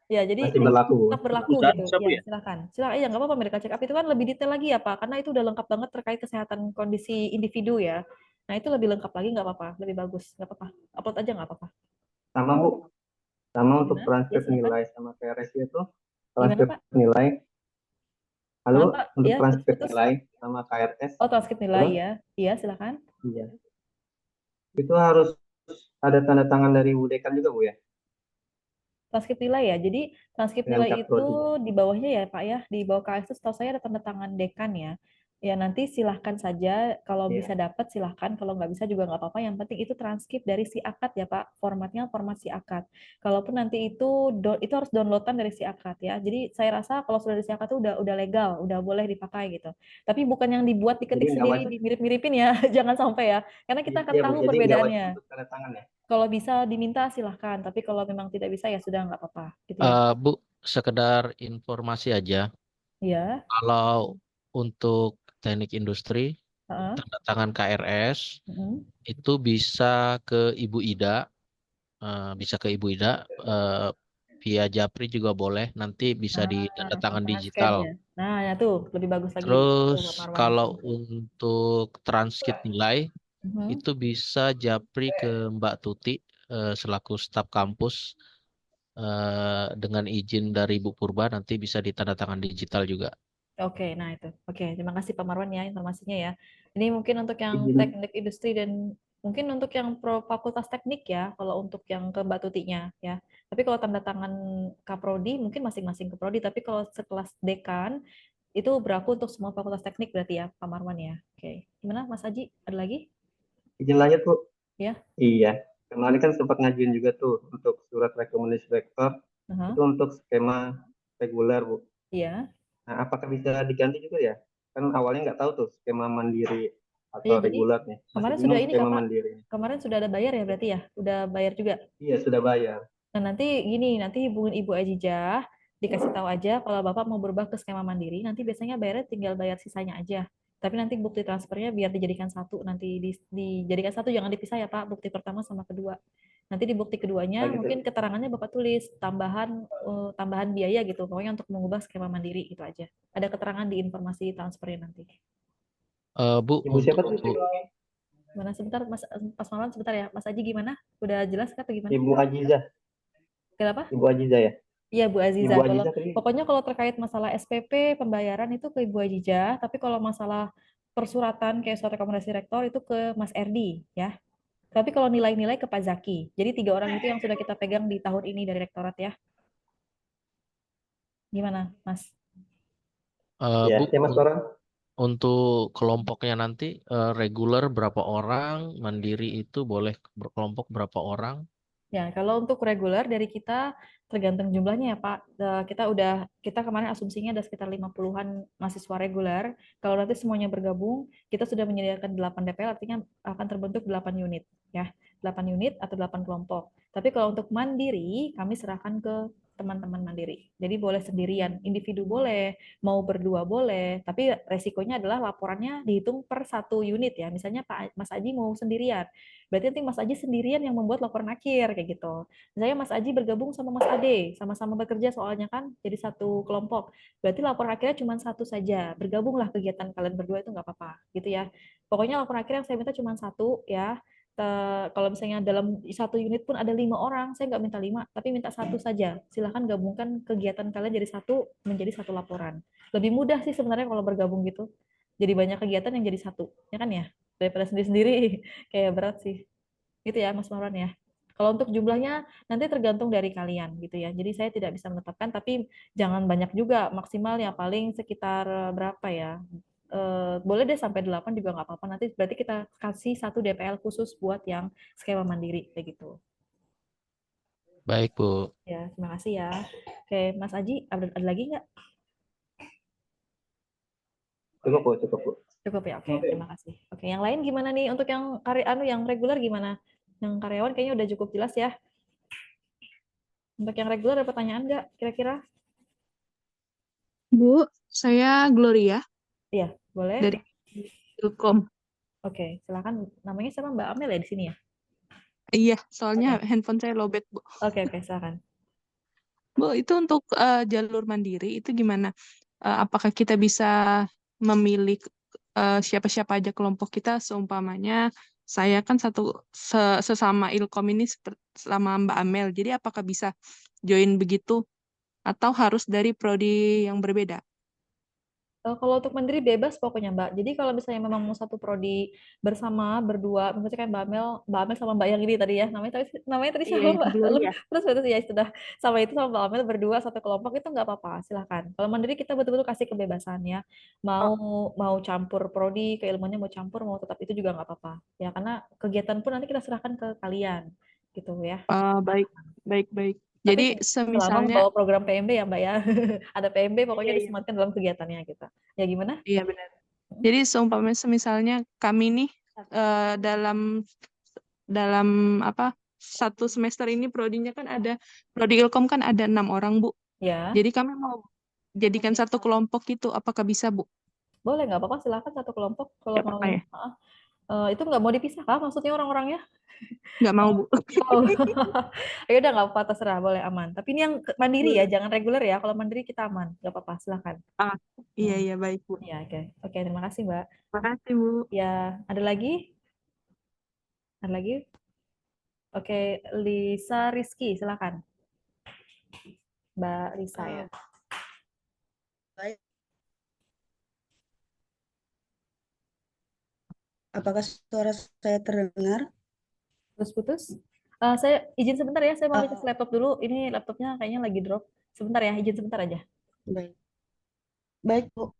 Ya jadi Masih berlaku Bu. tetap berlaku gitu ya, silakan ya nggak apa-apa, medical check up itu kan lebih detail lagi ya Pak, karena itu udah lengkap banget terkait kesehatan kondisi individu ya. Nah itu lebih lengkap lagi, nggak apa-apa, lebih bagus, nggak apa-apa, upload aja nggak apa-apa. Sama Bu, sama untuk Gimana? Ya transkrip silakan. nilai sama KRS itu, Gimana transkrip Pak? nilai. Halo, Kenapa? untuk Ya transkrip putus. nilai sama KRS. Oh transkrip nilai Halo? ya, iya silakan. Iya. Itu harus ada tanda tangan dari Bu Dekan juga Bu ya? Transkrip nilai ya. Jadi transkrip Dengan nilai itu kaprodi. di bawahnya ya Pak ya, di bawah KS itu setahu saya ada tanda tangan dekan ya. Ya nanti silahkan saja, kalau bisa Iya. dapat silahkan, kalau nggak bisa juga nggak apa-apa. Yang penting itu transkrip dari si akad ya Pak, formatnya format si akad. Kalaupun nanti itu harus downloadan dari si akad ya. Jadi saya rasa kalau sudah dari si akad itu udah legal, udah boleh dipakai gitu. Tapi bukan yang dibuat Jadi diketik nggak sendiri, wajib. dimirip-miripin ya, jangan sampai ya. Karena kita akan Iya Bu, tahu jadi nggak wajib perbedaannya. untuk tanda tangan ya? Kalau bisa diminta silahkan, tapi kalau memang tidak bisa ya sudah nggak apa-apa gitu ya. Bu, sekedar informasi aja. Iya, Kalau untuk teknik industri, heeh, tanda tangan KRS mm, itu bisa ke Ibu Ida, via Japri juga boleh. Nanti bisa di tanda tangan tantangan digital. scan-nya. Nah, ya tuh lebih bagus lagi. Tuh, Terus Pak Marwan. kalau untuk transkrip nilai Mhm. itu bisa Japri ke Mbak Tuti selaku staf kampus dengan izin dari Bu Purba nanti bisa ditandatangan digital juga. Oke, nah itu. Oke, terima kasih Pak Marwan ya informasinya ya. Ini mungkin untuk yang Izin. teknik industri dan Mungkin untuk yang fakultas teknik ya, kalau untuk yang ke Mbak Tutinya ya. Tapi kalau tanda tangan Kaprodi mungkin masing-masing Kaprodi, tapi kalau sekelas dekan itu berlaku untuk semua fakultas teknik berarti ya, Pak Marwan ya. Oke. Gimana Mas Aji? Ada lagi? Izin lanjut, Bu. Ya. Iya. Kemarin kan sempat ngajuin juga tuh untuk surat rekomendasi rektor itu untuk skema reguler, Bu. Iya. Nah, apakah bisa diganti juga ya? Kan awalnya nggak tahu tuh skema mandiri atau Iya, jadi reguler nih. Masih kemarin sudah bingung ini skema Kakak, mandiri. kemarin sudah ada bayar ya berarti ya? Udah bayar juga? Iya, sudah bayar. Nah, nanti gini, nanti hubungin Ibu Ajijah, dikasih tahu aja kalau Bapak mau berubah ke skema mandiri, nanti biasanya bayarnya tinggal bayar sisanya aja. Tapi nanti bukti transfernya biar dijadikan satu, nanti dijadikan satu, jangan dipisah ya Pak, bukti pertama sama kedua. Nanti di bukti keduanya Nah, gitu. mungkin keterangannya Bapak tulis tambahan biaya gitu, pokoknya untuk mengubah skema mandiri itu aja. Ada keterangan di informasi transfernya nanti. Bu, Ibu siapa tuh? Mana sebentar Mas Maman sebentar ya. Mas Aji gimana? Udah jelas kah atau gimana? Ibu Ajizah. Kenapa? Ibu Ajizah ya? Iya Bu Aziza. Ibu Kalau Ajizah tadi. pokoknya kalau terkait masalah SPP pembayaran itu ke Ibu Ajijah, tapi kalau masalah persuratan kayak surat rekomendasi rektor itu ke Mas Erdi ya. Tapi kalau nilai-nilai ke Pak Zaki. Jadi 3 orang itu yang sudah kita pegang di tahun ini dari rektorat ya. Gimana, Mas? Ya, Bu, ya Mas Tora. untuk kelompoknya nanti reguler berapa orang, mandiri itu boleh berkelompok berapa orang? Ya, kalau untuk reguler dari kita tergantung jumlahnya ya Pak. Kita kemarin asumsinya ada sekitar 50-an mahasiswa reguler. Kalau nanti semuanya bergabung, kita sudah menyediakan 8 DPL, artinya akan terbentuk 8 unit ya. 8 unit atau 8 kelompok. Tapi kalau untuk mandiri, kami serahkan ke teman-teman mandiri. Jadi boleh sendirian, individu boleh, mau berdua boleh, tapi resikonya adalah laporannya dihitung per satu unit ya. Misalnya Pak Mas Aji mau sendirian, berarti nanti Mas Aji sendirian yang membuat laporan akhir kayak gitu. Misalnya Mas Aji bergabung sama Mas Ade, sama-sama bekerja soalnya kan jadi satu kelompok. Berarti laporan akhirnya cuma satu saja. Bergabunglah kegiatan kalian berdua itu nggak apa-apa gitu ya. Pokoknya laporan akhir yang saya minta cuma satu ya. Kalau misalnya dalam satu unit pun ada 5 orang, saya nggak minta 5, tapi minta satu saja. Silahkan gabungkan kegiatan kalian jadi satu menjadi satu laporan. Lebih mudah sih sebenarnya kalau bergabung gitu. Jadi banyak kegiatan yang jadi satu, ya kan ya? Daripada sendiri-sendiri kayak berat sih. Gitu ya Mas Marwan ya. Kalau untuk jumlahnya nanti tergantung dari kalian gitu ya. Jadi saya tidak bisa menetapkan, tapi jangan banyak juga, maksimal ya paling sekitar berapa ya? Boleh deh sampai 8 juga nggak apa-apa. Nanti berarti kita kasih satu DPL khusus buat yang skema mandiri kayak gitu. Baik, Bu. Ya, terima kasih ya. Oke, Mas Aji, ada lagi nggak? Cukup, Bu, cukup, Bu. Cukup ya, oke, terima kasih. Oke, yang lain gimana nih untuk yang yang reguler gimana? Yang karyawan kayaknya udah cukup jelas ya. Untuk yang reguler ada pertanyaan nggak kira-kira? Bu, saya Gloria Iya, boleh. dari Ilkom. Oke, silakan. Namanya siapa Mbak Amel ya di sini ya? Iya, soalnya handphone saya lowbat, Bu. Oke, silakan. Bu, itu untuk jalur mandiri itu gimana? Apakah kita bisa memilih siapa-siapa aja kelompok kita seumpamanya saya kan sesama Ilkom ini sama Mbak Amel. Jadi apakah bisa join begitu atau harus dari prodi yang berbeda? Kalau untuk mandiri bebas pokoknya Mbak. Jadi kalau misalnya memang mau satu prodi bersama berdua, misalnya kan Mbak Amel sama Mbak yang ini tadi ya, namanya tadi siapa Iya, Mbak? Gloria. Terus ya sudah sama itu sama Mbak Amel berdua satu kelompok itu nggak apa-apa, silahkan. Kalau mandiri kita betul-betul kasih kebebasan ya. Mau mau campur prodi, keilmuannya mau campur, mau tetap itu juga nggak apa-apa. Ya karena kegiatan pun nanti kita serahkan ke kalian gitu ya. Baik, baik, baik. Tapi Jadi selama semisalnya, membawa program PMB ya Mbak ya. Ada PMB pokoknya iya, disematkan dalam kegiatannya kita. Ya gimana? iya benar. Jadi seumpamanya semisalnya kami nih dalam dalam apa satu semester ini prodinya kan ada prodi Ilkom kan ada 6 orang, Bu. Ya, Jadi kami mau jadikan satu kelompok itu, apakah bisa, Bu? boleh nggak apa-apa silakan satu kelompok kalau Nggak mau. apa-apa ya? Itu nggak mau dipisah kah maksudnya orang-orangnya? Nggak mau, Bu. Oh. Ya udah nggak apa-apa terserah boleh aman. Tapi ini yang mandiri ya, jangan reguler ya. Kalau mandiri kita aman, nggak apa-apa silakan. Ah, iya, iya, baik, Bu. Ya oke oke terima kasih Mbak. Makasih, Bu. Ya ada lagi? Ada lagi? Oke Lisa Rizky silakan. Mbak Lisa ya. Baik. Apakah suara saya terdengar? Putus-putus. Saya izin sebentar ya, saya mau ngecas Eh, laptop dulu. Ini laptopnya kayaknya lagi drop. Sebentar ya, izin sebentar aja. baik, baik Bu.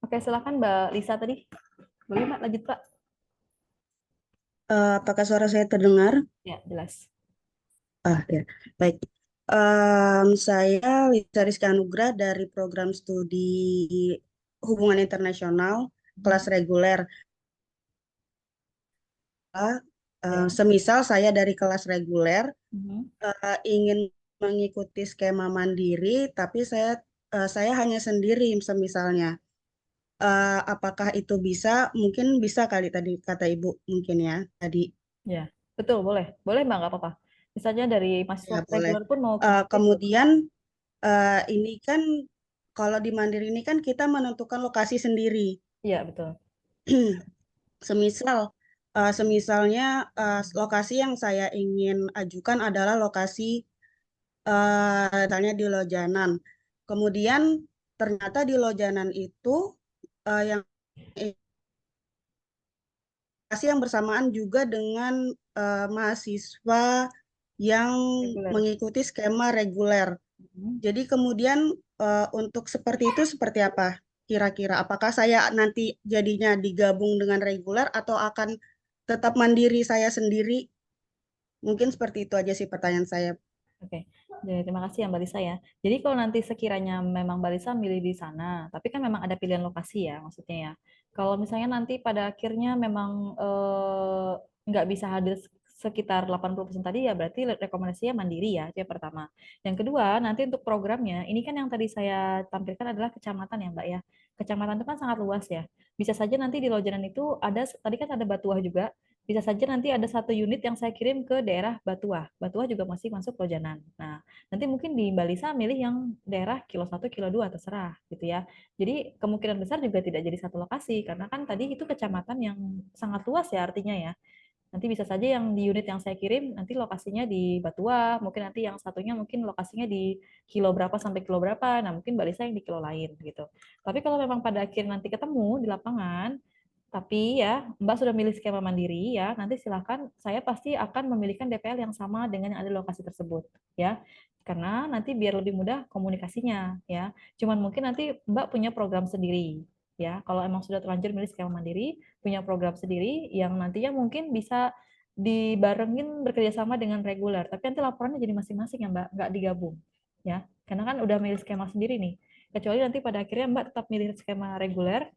Oke, silakan Mbak Lisa tadi. Boleh Mbak lanjut Pak? Apakah suara saya terdengar? Ya, jelas. Ya, baik. Saya Lisa Rizky Anugrah dari program studi Hubungan Internasional kelas reguler. Ya. Semisal saya dari kelas reguler Mhm. ingin mengikuti skema mandiri, tapi saya hanya sendiri semisalnya. Apakah itu bisa? Mungkin bisa kali tadi kata Ibu mungkin ya tadi. Ya, betul, boleh. Boleh Mbak, nggak apa-apa. Misalnya dari mahasiswa Ya boleh. reguler pun mau ke mandiri juga boleh. Kemudian ini kan kalau di Mandiri ini kan kita menentukan lokasi sendiri. Iya, betul. Semisal semisalnya lokasi yang saya ingin ajukan adalah lokasi misalnya di Lojanan. Kemudian ternyata di Lojanan itu yang lokasi yang bersamaan juga dengan mahasiswa yang Reguler. mengikuti skema reguler. Mhm. Jadi kemudian untuk seperti itu seperti apa kira-kira? Apakah saya nanti jadinya digabung dengan reguler atau akan tetap mandiri saya sendiri? Mungkin seperti itu aja sih pertanyaan saya. Oke, jadi terima kasih ya Mbak Lisa ya. Jadi kalau nanti sekiranya memang Mbak Lisa milih di sana, tapi kan memang ada pilihan lokasi ya maksudnya ya. Kalau misalnya nanti pada akhirnya memang nggak bisa hadir sekitar 80% tadi ya berarti rekomendasinya mandiri ya, itu yang pertama. Yang kedua, nanti untuk programnya, ini kan yang tadi saya tampilkan adalah kecamatan ya Mbak ya. Kecamatan itu kan sangat luas ya. Bisa saja nanti di Lojanan itu ada, tadi kan ada Batuah juga, bisa saja nanti ada satu unit yang saya kirim ke daerah Batuah. Batuah juga masih masuk Lojanan. Nah, nanti mungkin di Mbak Lisa milih yang daerah kilo 1, kilo 2, terserah gitu ya. Jadi kemungkinan besar juga tidak jadi satu lokasi, karena kan tadi itu kecamatan yang sangat luas ya artinya ya. Nanti bisa saja yang di unit yang saya kirim, nanti lokasinya di Batuah, mungkin nanti yang satunya mungkin lokasinya di kilo berapa sampai kilo berapa, nah mungkin Mbak Lisa yang di kilo lain gitu. Tapi kalau memang pada akhir nanti ketemu di lapangan, tapi ya, Mbak sudah milih skema mandiri ya, nanti silakan saya pasti akan memilihkan DPL yang sama dengan yang ada di lokasi tersebut ya. Karena nanti biar lebih mudah komunikasinya ya. Cuman mungkin nanti Mbak punya program sendiri ya. Kalau emang sudah terlanjur milih skema mandiri, punya program sendiri yang nantinya mungkin bisa dibarengin bekerjasama dengan reguler. Tapi nanti laporannya jadi masing-masing ya Mbak, nggak digabung ya. Karena kan udah milih skema sendiri nih. Kecuali nanti pada akhirnya Mbak tetap milih skema reguler,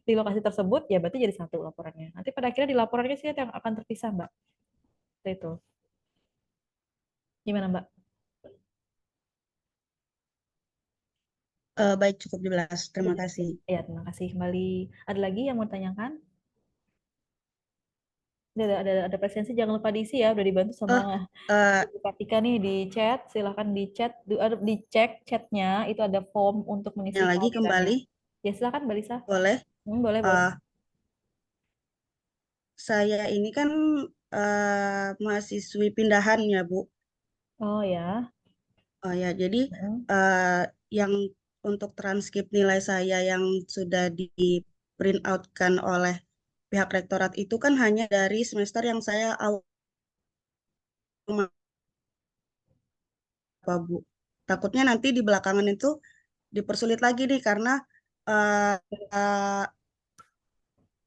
di lokasi tersebut, ya berarti jadi satu laporannya. Nanti pada akhirnya di laporannya sih yang akan terpisah, Mbak. Seperti itu. Gimana, Mbak? Baik, cukup jelas. Cukup Terima jelas ya? kasih. Ya, terima kasih. Kembali. Ada lagi yang mau tanyakan? Ada presensi, jangan lupa diisi ya. Udah dibantu sama Oh, eh, Ibu Kartika nih di chat. Silahkan di chat, dicek chatnya. Itu ada form untuk mengisi yang lagi kehadirannya. kembali, Ya, silahkan, Mbak Lisa. boleh. Boleh, boleh. Eh, saya ini kan mahasiswi pindahan ya, Bu. Oh ya. Oh ya, jadi Mm. yang untuk transkrip nilai saya yang sudah di print out-kan oleh pihak rektorat itu kan hanya dari semester yang saya awal, Pak, Bu. Takutnya nanti di belakangan itu dipersulit lagi nih karena eh, eh,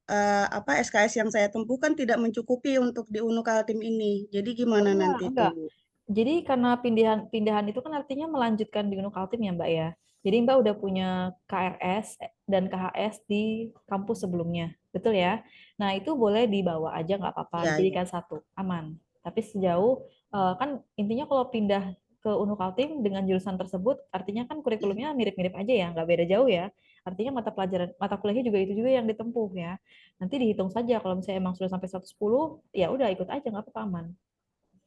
SKS yang saya tempuh kan tidak mencukupi untuk di Unu Kaltim ini. Jadi gimana nanti Enggak. tuh? Jadi karena pindahan itu kan artinya melanjutkan di Gunung Kaltim ya Mbak ya. Jadi Mbak udah punya KRS dan KHS di kampus sebelumnya, betul ya? Nah itu boleh dibawa aja nggak apa-apa, Ya, ya. dijadikan satu, aman. Tapi sejauh kan intinya kalau pindah ke Unu Kaltim dengan jurusan tersebut, artinya kan kurikulumnya mirip-mirip aja ya, nggak beda jauh ya. Artinya mata kuliahnya juga itu juga yang ditempuh ya. Nanti dihitung saja kalau misalnya emang sudah sampai 110, ya udah ikut aja nggak apa-apa aman.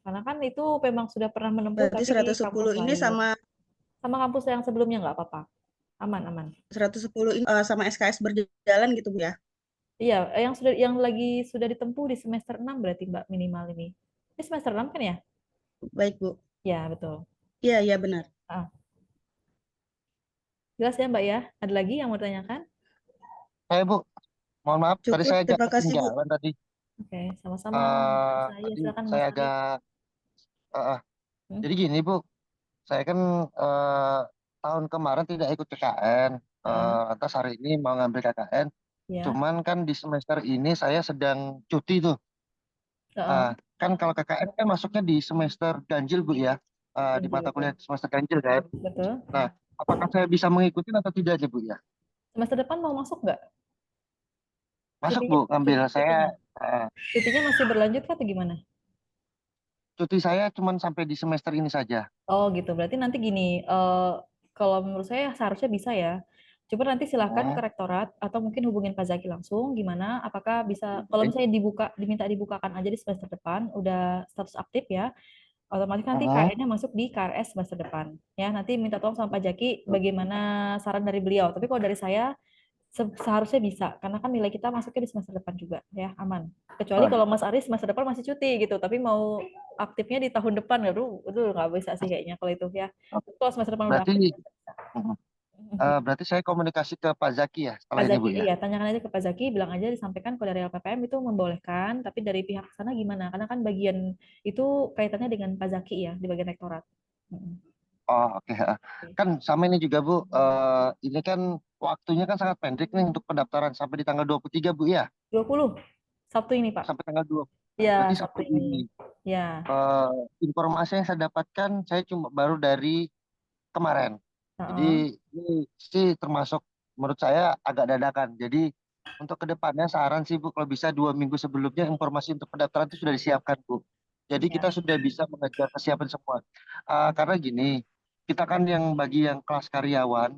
Karena kan itu memang sudah pernah menempuh Berarti tapi di 110 kampus ini lain. sama Sama kampus yang sebelumnya nggak apa-apa. Aman, aman. 110 ini sama SKS berjalan gitu Bu ya. Iya, yang lagi sudah ditempuh di semester 6 berarti Mbak minimal ini. Ini semester 6 kan ya? Baik Bu. Ya, betul. Iya, iya benar. Ah, jelas ya Mbak ya? Ada lagi yang mau ditanyakan? Bu, mohon maaf, tadi Cukup, saya agak terima kasih Bu. ketinggalan tadi. Oke, sama-sama Mbak Isa. Ya, Tadi silakan saya Mas Ari. agak, eh, eh. Hmm? Jadi gini Bu, saya kan tahun kemarin tidak ikut KKN, Ah, lantas hari ini mau ngambil KKN. ya. Cuman kan di semester ini saya sedang cuti tuh. Ah, Kan kalau KKN kan masuknya di semester ganjil Bu ya, di ganjil, mata betul. kuliah semester ganjil kan. Betul. Nah, apakah saya bisa mengikuti atau tidak nih Bu ya? Semester depan mau masuk nggak? Masuk Cutinya, Bu, ngambil saya cutinya. eh, Cutinya masih berlanjut kah atau gimana? cuti saya cuma sampai di semester ini saja. Oh gitu, berarti nanti gini, kalau menurut saya seharusnya bisa ya. Coba nanti silahkan ke Hmm, rektorat atau mungkin hubungin Pak Zaki langsung, gimana, apakah bisa, kalau baik. misalnya diminta dibukakan aja di semester depan, udah status aktif ya, otomatis nanti Hmm, KN-nya masuk di KRS semester depan. Ya, nanti minta tolong sama Pak Jaki bagaimana saran dari beliau. Tapi kalau dari saya, seharusnya bisa, karena kan nilai kita masuknya di semester depan juga, ya aman. Kecuali oh, kalau Mas Aris semester depan masih cuti gitu, tapi mau aktifnya di tahun depan, aduh, itu nggak bisa sih kayaknya kalau itu ya. Kalau semester depan udah berarti aktif, hmm, berarti saya komunikasi ke Pak Zaki ya setelah Pak ini Zaki, Bu ya. iya, tanyakan aja ke Pak Zaki, bilang aja disampaikan kalau dari LPPM itu membolehkan, tapi dari pihak sana gimana? Karena kan bagian itu kaitannya dengan Pak Zaki ya, di bagian rektorat. Mm-mm. Oh oke. Oke. Kan sama ini juga Bu, ini kan waktunya kan sangat pendek nih untuk pendaftaran sampai di tanggal 23 Bu ya. 20, Sabtu ini Pak. Sampai tanggal 2. Ya, Berarti Sabtu Sabtu ini. ini. Ya, Eh, Informasi yang saya dapatkan saya cuma baru dari kemarin. Jadi heeh. ini sih termasuk menurut saya agak dadakan. Jadi untuk kedepannya saran sih Bu, kalau bisa 2 minggu sebelumnya informasi untuk pendaftaran itu sudah disiapkan Bu. Jadi kita Ya. sudah bisa mengejar kesiapan semua. Karena gini, kita kan yang bagi yang kelas karyawan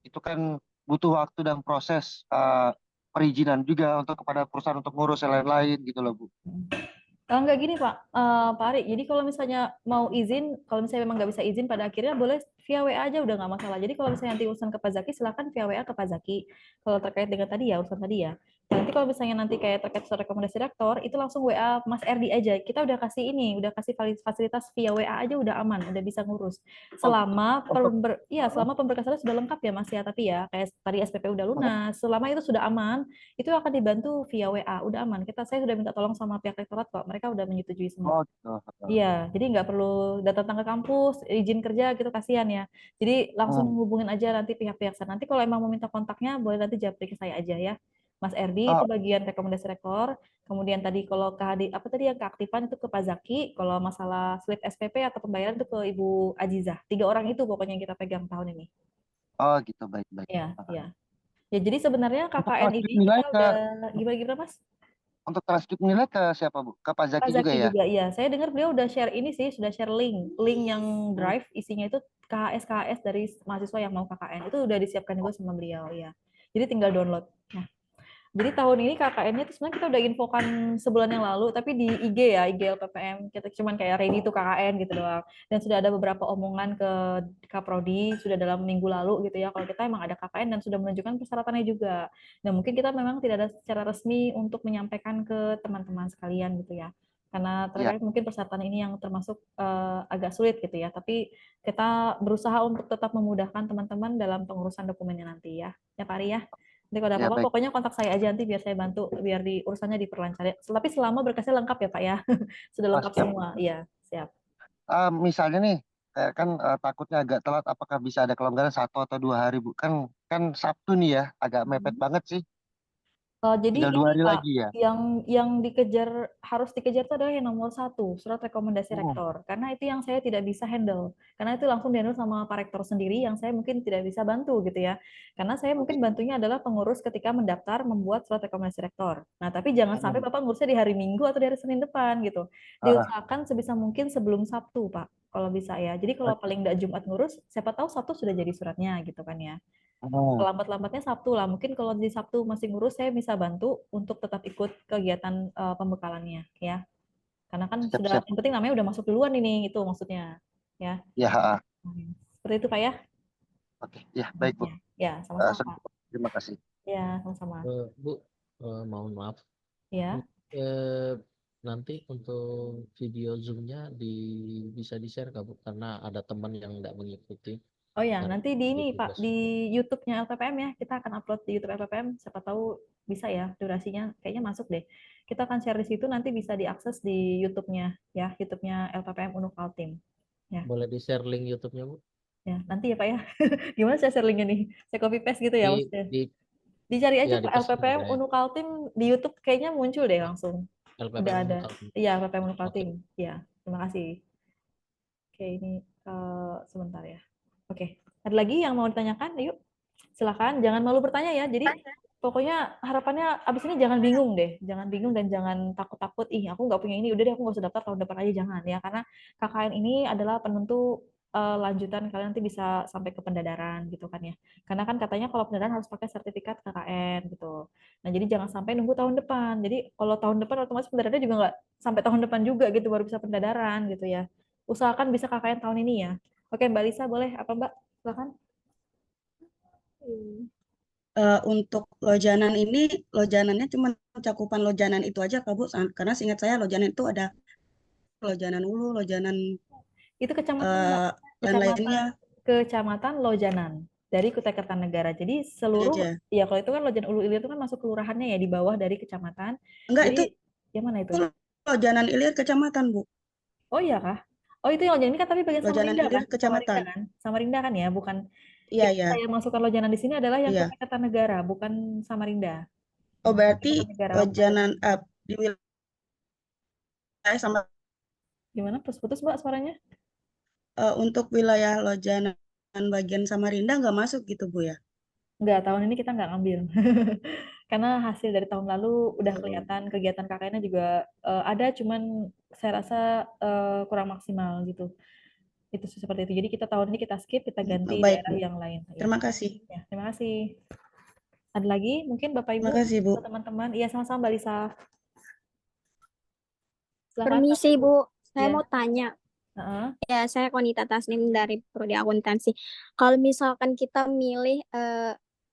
itu kan butuh waktu dan proses perizinan juga untuk kepada perusahaan untuk ngurus yang lain-lain gitu loh Bu. Enggak gini Pak, Pak Ari. Jadi kalau misalnya mau izin, kalau misalnya memang nggak bisa izin pada akhirnya boleh via WA aja udah nggak masalah. Jadi kalau misalnya nanti urusan ke Pak Zaki, silakan via WA ke Pak Zaki. Kalau terkait dengan tadi ya urusan tadi ya. Nanti kalau misalnya nanti kayak terkait surat rekomendasi rektor, itu langsung WA Mas Erdi aja. Kita udah kasih ini, udah kasih fasilitas via WA aja udah aman, udah bisa ngurus. Oh, Selama untuk ya selama pemberkasannya sudah lengkap ya Mas ya. Tapi ya kayak tadi SPP udah lunas, selama itu sudah aman, itu akan dibantu via WA, udah aman. Saya sudah minta tolong sama pihak rektorat kok, mereka udah menyetujui semua. oh gitu. Iya, jadi nggak perlu datang ke kampus, izin kerja gitu, kasihan ya. Jadi langsung Hmm. hubungin aja nanti pihak-pihak sana. Nanti kalau emang mau minta kontaknya, boleh nanti japri ke saya aja ya. Mas Erdi itu Oh, bagian rekomendasi rektor. Kemudian tadi kalau apa tadi yang keaktifan itu ke Pak Zaki. Kalau masalah slip SPP atau pembayaran itu ke Ibu Ajizah. 3 orang itu pokoknya yang kita pegang tahun ini. oh gitu, baik-baik. Ya, ya. Ya, jadi sebenarnya Untuk KKN transkrip ini nilai kita ke udah gimana-gimana Mas? Untuk transkrip nilai ke siapa Bu? Ke Pak Pak Zaki juga Zaki ya? juga, iya. Saya dengar beliau udah share ini sih, sudah share link yang Hmm. drive isinya itu KHS dari mahasiswa yang mau KKN itu udah disiapkan juga sama beliau ya. Jadi tinggal download. Nah, jadi tahun ini KKN-nya itu sebenarnya kita udah infokan sebulan yang lalu, tapi di IG ya, IG LPPM kita cuman kayak ready to KKN gitu doang. Dan sudah ada beberapa omongan ke Kaprodi sudah dalam minggu lalu gitu ya, kalau kita emang ada KKN dan sudah menunjukkan persyaratannya juga. Dan mungkin kita memang tidak ada secara resmi untuk menyampaikan ke teman-teman sekalian gitu ya. Karena Iya, terkait mungkin persyaratan ini yang termasuk agak sulit gitu ya, tapi kita berusaha untuk tetap memudahkan teman-teman dalam pengurusan dokumennya nanti ya. Ya Pak Ari ya. Nanti kalau ada iya apa-apa, baik. pokoknya kontak saya aja nanti biar saya bantu, biar di urusannya diperlancar. Tapi selama berkasnya lengkap ya Pak ya, sudah Oh, lengkap siap. semua. Iya, siap. Misalnya nih, kayak kan takutnya agak telat, apakah bisa ada kelonggaran 1 atau 2 hari Bu? Kan Sabtu nih ya, agak mepet Mhm. banget sih. Jadi Tinggal 2 ini hari Pak, lagi ya. yang harus dikejar itu adalah yang nomor 1, surat rekomendasi Oh, rektor. Karena itu yang saya tidak bisa handle. Karena itu langsung dihandle sama Pak Rektor sendiri yang saya mungkin tidak bisa bantu gitu ya. Karena saya mungkin bantunya adalah pengurus ketika mendaftar membuat surat rekomendasi rektor. Nah, tapi jangan sampai Bapak ngurusnya di hari Minggu atau di hari Senin depan gitu. ah, Diusahakan sebisa mungkin sebelum Sabtu, Pak. Kalau bisa ya. Jadi kalau paling nggak Jumat ngurus, siapa tahu Sabtu sudah jadi suratnya gitu kan ya. oh, Lambat-lambatnya Sabtu lah. Mungkin kalau di Sabtu masih ngurus, saya bisa bantu untuk tetap ikut kegiatan pembekalannya ya. Karena kan sudah siap-siap. yang penting namanya udah masuk duluan ini itu maksudnya ya. Ya, Seperti itu Pak ya. oke. Ya, baik Bu. Ya, ya sama-sama Pak. Terima kasih. Ya, sama-sama. Bu, mohon maaf. Ya. Eh, nanti untuk video Zoom-nya bisa di-share nggak Bu? Karena ada teman yang nggak mengikuti. Oh ya, Karena nanti di ini itu Pak, tugas. di YouTube-nya LPPM ya. Kita akan upload di YouTube LPPM. Siapa tahu bisa ya durasinya kayaknya masuk deh. Kita akan share di situ nanti bisa diakses di YouTube-nya ya, YouTube-nya LPPM Unuk Kaltim. Ya. Boleh di-share link YouTube-nya Bu? Ya, nanti ya Pak ya. Gimana saya share linknya nih? Saya copy paste gitu ya Di, maksudnya. di Dicari aja ya Pak dipesan LPPM aja ya. Unuk Kaltim di YouTube kayaknya muncul deh langsung. Udah LPPM ada. Kaltim. Iya, LPPM Unuk Oke. Kaltim. Ya, terima kasih. Oke, ini sebentar ya. Oke, ada lagi yang mau ditanyakan? Yuk, silakan. Jangan malu bertanya ya. Jadi pokoknya harapannya abis ini jangan bingung deh. Jangan bingung dan jangan takut-takut. Ih, aku nggak punya ini. Udah deh, aku nggak usah daftar tahun depan aja. Jangan ya. Karena KKN ini adalah penentu lanjutan kalian nanti bisa sampai ke pendadaran gitu kan ya. Karena kan katanya kalau pendadaran harus pakai sertifikat KKN gitu. Nah, jadi jangan sampai nunggu tahun depan. Jadi kalau tahun depan otomatis pendadarannya juga nggak sampai tahun depan juga gitu baru bisa pendadaran gitu ya. Usahakan bisa KKN tahun ini ya. Oke, Mbak Lisa boleh apa Mbak? Silakan. Untuk lojanan ini, lojanannya cuma cakupan lojanan itu aja Kak Bu, karena seingat saya lojanan itu ada lojanan Ulu, lojanan Itu kecamatan Mbak. lain-lainnya Kecamatan Lojanan dari Kutai Kertanegara. Jadi seluruh aja. ya kalau itu kan Lojanan Ulu Ilir itu kan masuk kelurahannya ya di bawah dari kecamatan. Enggak, itu Jadi yang mana itu? lojanan Ilir kecamatan Bu. Oh iya kah? Oh itu yang Lojanan ini kan tapi bagian Lojanan Samarinda kan? Ilir Samarinda kecamatan. kan? Samarinda kan ya, bukan Iya, yang iya, saya masukkan Lojanan di sini adalah yang iya. Kutai Kertanegara, bukan Samarinda. Oh, berarti Kertanegara. lojanan di wilayah sama Gimana? Putus-putus Mbak suaranya? untuk wilayah lojanan bagian Samarinda nggak masuk gitu Bu ya? Enggak, tahun ini kita nggak ngambil. Karena hasil dari tahun lalu udah Oh, kelihatan kegiatan KKN-nya juga ada, cuman saya rasa kurang maksimal gitu. Itu seperti itu. Jadi kita tahun ini kita skip, kita ganti baik daerah Bu. yang lain. Ya, Terima kasih. ya, terima kasih. Ada lagi mungkin Bapak Ibu Terima kasih Bu. atau teman-teman? Iya, sama-sama Mbak Lisa. Silakan Bapak Permisi Ibu. Bu, saya Iya. mau tanya. Heeh. Ya, saya Konita Tasnim dari Prodi Akuntansi. Kalau misalkan kita milih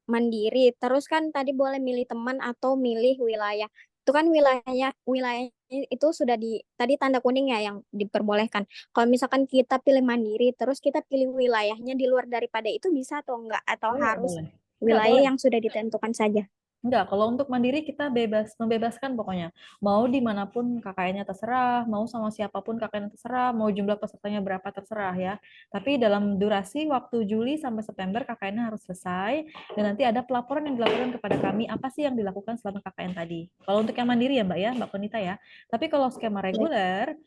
mandiri, terus kan tadi boleh milih teman atau milih wilayah. Itu kan wilayahnya itu sudah tadi tanda kuning ya yang diperbolehkan. Kalau misalkan kita pilih mandiri, terus kita pilih wilayahnya di luar daripada itu bisa atau enggak? Atau Boleh, harus boleh. Enggak, wilayah boleh. yang sudah ditentukan saja? Enggak, kalau untuk mandiri kita membebaskan pokoknya. Mau dimanapun KKN-nya terserah, mau sama siapapun KKN terserah, mau jumlah pesertanya berapa terserah ya. Tapi dalam durasi waktu Juli sampai September KKN-nya harus selesai, dan nanti ada pelaporan yang dilakukan kepada kami apa sih yang dilakukan selama KKN tadi. Kalau untuk yang mandiri ya Mbak ya, Mbak Konita ya. Tapi kalau skema reguler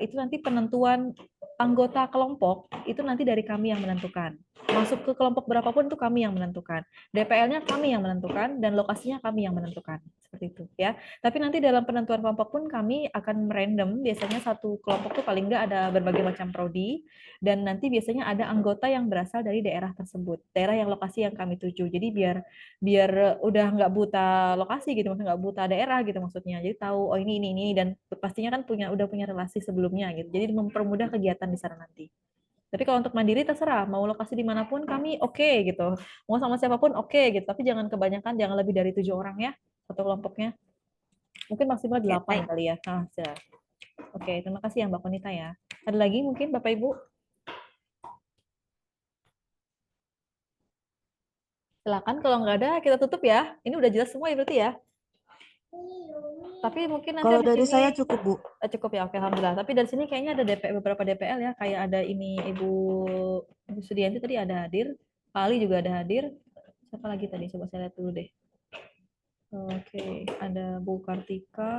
itu nanti penentuan anggota kelompok itu nanti dari kami yang menentukan. Masuk ke kelompok berapapun itu kami yang menentukan. DPL-nya kami yang menentukan dan lokasinya kami yang menentukan. Seperti itu ya. Tapi nanti dalam penentuan kelompok pun kami akan random, biasanya satu kelompok tuh paling nggak ada berbagai macam prodi, dan nanti biasanya ada anggota yang berasal dari daerah tersebut, daerah yang lokasi yang kami tuju. Jadi biar biar udah nggak buta lokasi gitu, maksudnya nggak buta daerah gitu maksudnya. Jadi tahu oh ini dan pastinya kan udah punya relasi sebelumnya gitu. Jadi mempermudah kegiatan di sana nanti. Tapi kalau untuk mandiri terserah, mau lokasi dimanapun kami oke gitu. Mau sama siapapun oke gitu. Tapi jangan kebanyakan, jangan lebih dari 7 orang ya satu kelompoknya. Mungkin maksimal Oke, 8 baik. kali ya. Nah, sudah. Oke, terima kasih ya Mbak Konita ya. Ada lagi mungkin Bapak Ibu? Silakan kalau nggak ada kita tutup ya. Ini udah jelas semua ya berarti ya. Tapi mungkin nanti Kalau habis dari ini saya cukup Bu. cukup ya, oke alhamdulillah. Tapi dari sini kayaknya ada beberapa DPL ya, kayak ada ini Ibu Sudianti tadi ada hadir, Pak Ali juga ada hadir. Siapa lagi tadi? Coba saya lihat dulu deh. Oke, ada Bu Kartika,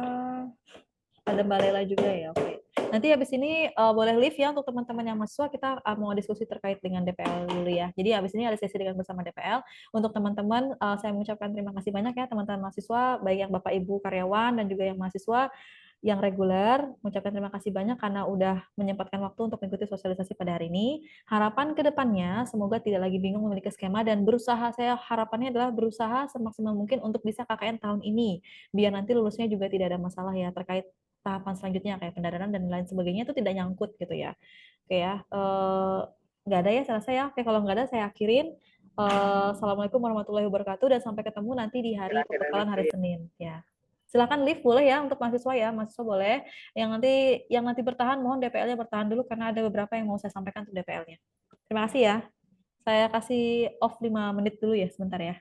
ada Mbak Lela juga ya. Oke. Nanti habis ini boleh live ya untuk teman-teman yang mahasiswa, kita mau diskusi terkait dengan DPL dulu ya. Jadi habis ini ada sesi dengan bersama DPL. Untuk teman-teman, saya mengucapkan terima kasih banyak ya teman-teman mahasiswa, baik yang Bapak Ibu karyawan dan juga yang mahasiswa yang reguler, mengucapkan terima kasih banyak karena udah menyempatkan waktu untuk mengikuti sosialisasi pada hari ini. Harapan ke depannya, semoga tidak lagi bingung memiliki skema dan berusaha, saya harapannya adalah berusaha semaksimal mungkin untuk bisa KKN tahun ini, biar nanti lulusnya juga tidak ada masalah ya terkait tahapan selanjutnya kayak pendanaan dan lain sebagainya itu tidak nyangkut gitu ya. Oke ya, nggak ada ya saya rasa ya. Oke, kalau nggak ada saya akhirin. Assalamualaikum warahmatullahi wabarakatuh dan sampai ketemu nanti di hari pembekalan hari Senin ya. Silakan live boleh ya untuk mahasiswa ya, mahasiswa boleh. Yang nanti bertahan mohon DPL-nya bertahan dulu karena ada beberapa yang mau saya sampaikan untuk DPL-nya. Terima kasih ya. Saya kasih off 5 menit dulu ya sebentar ya.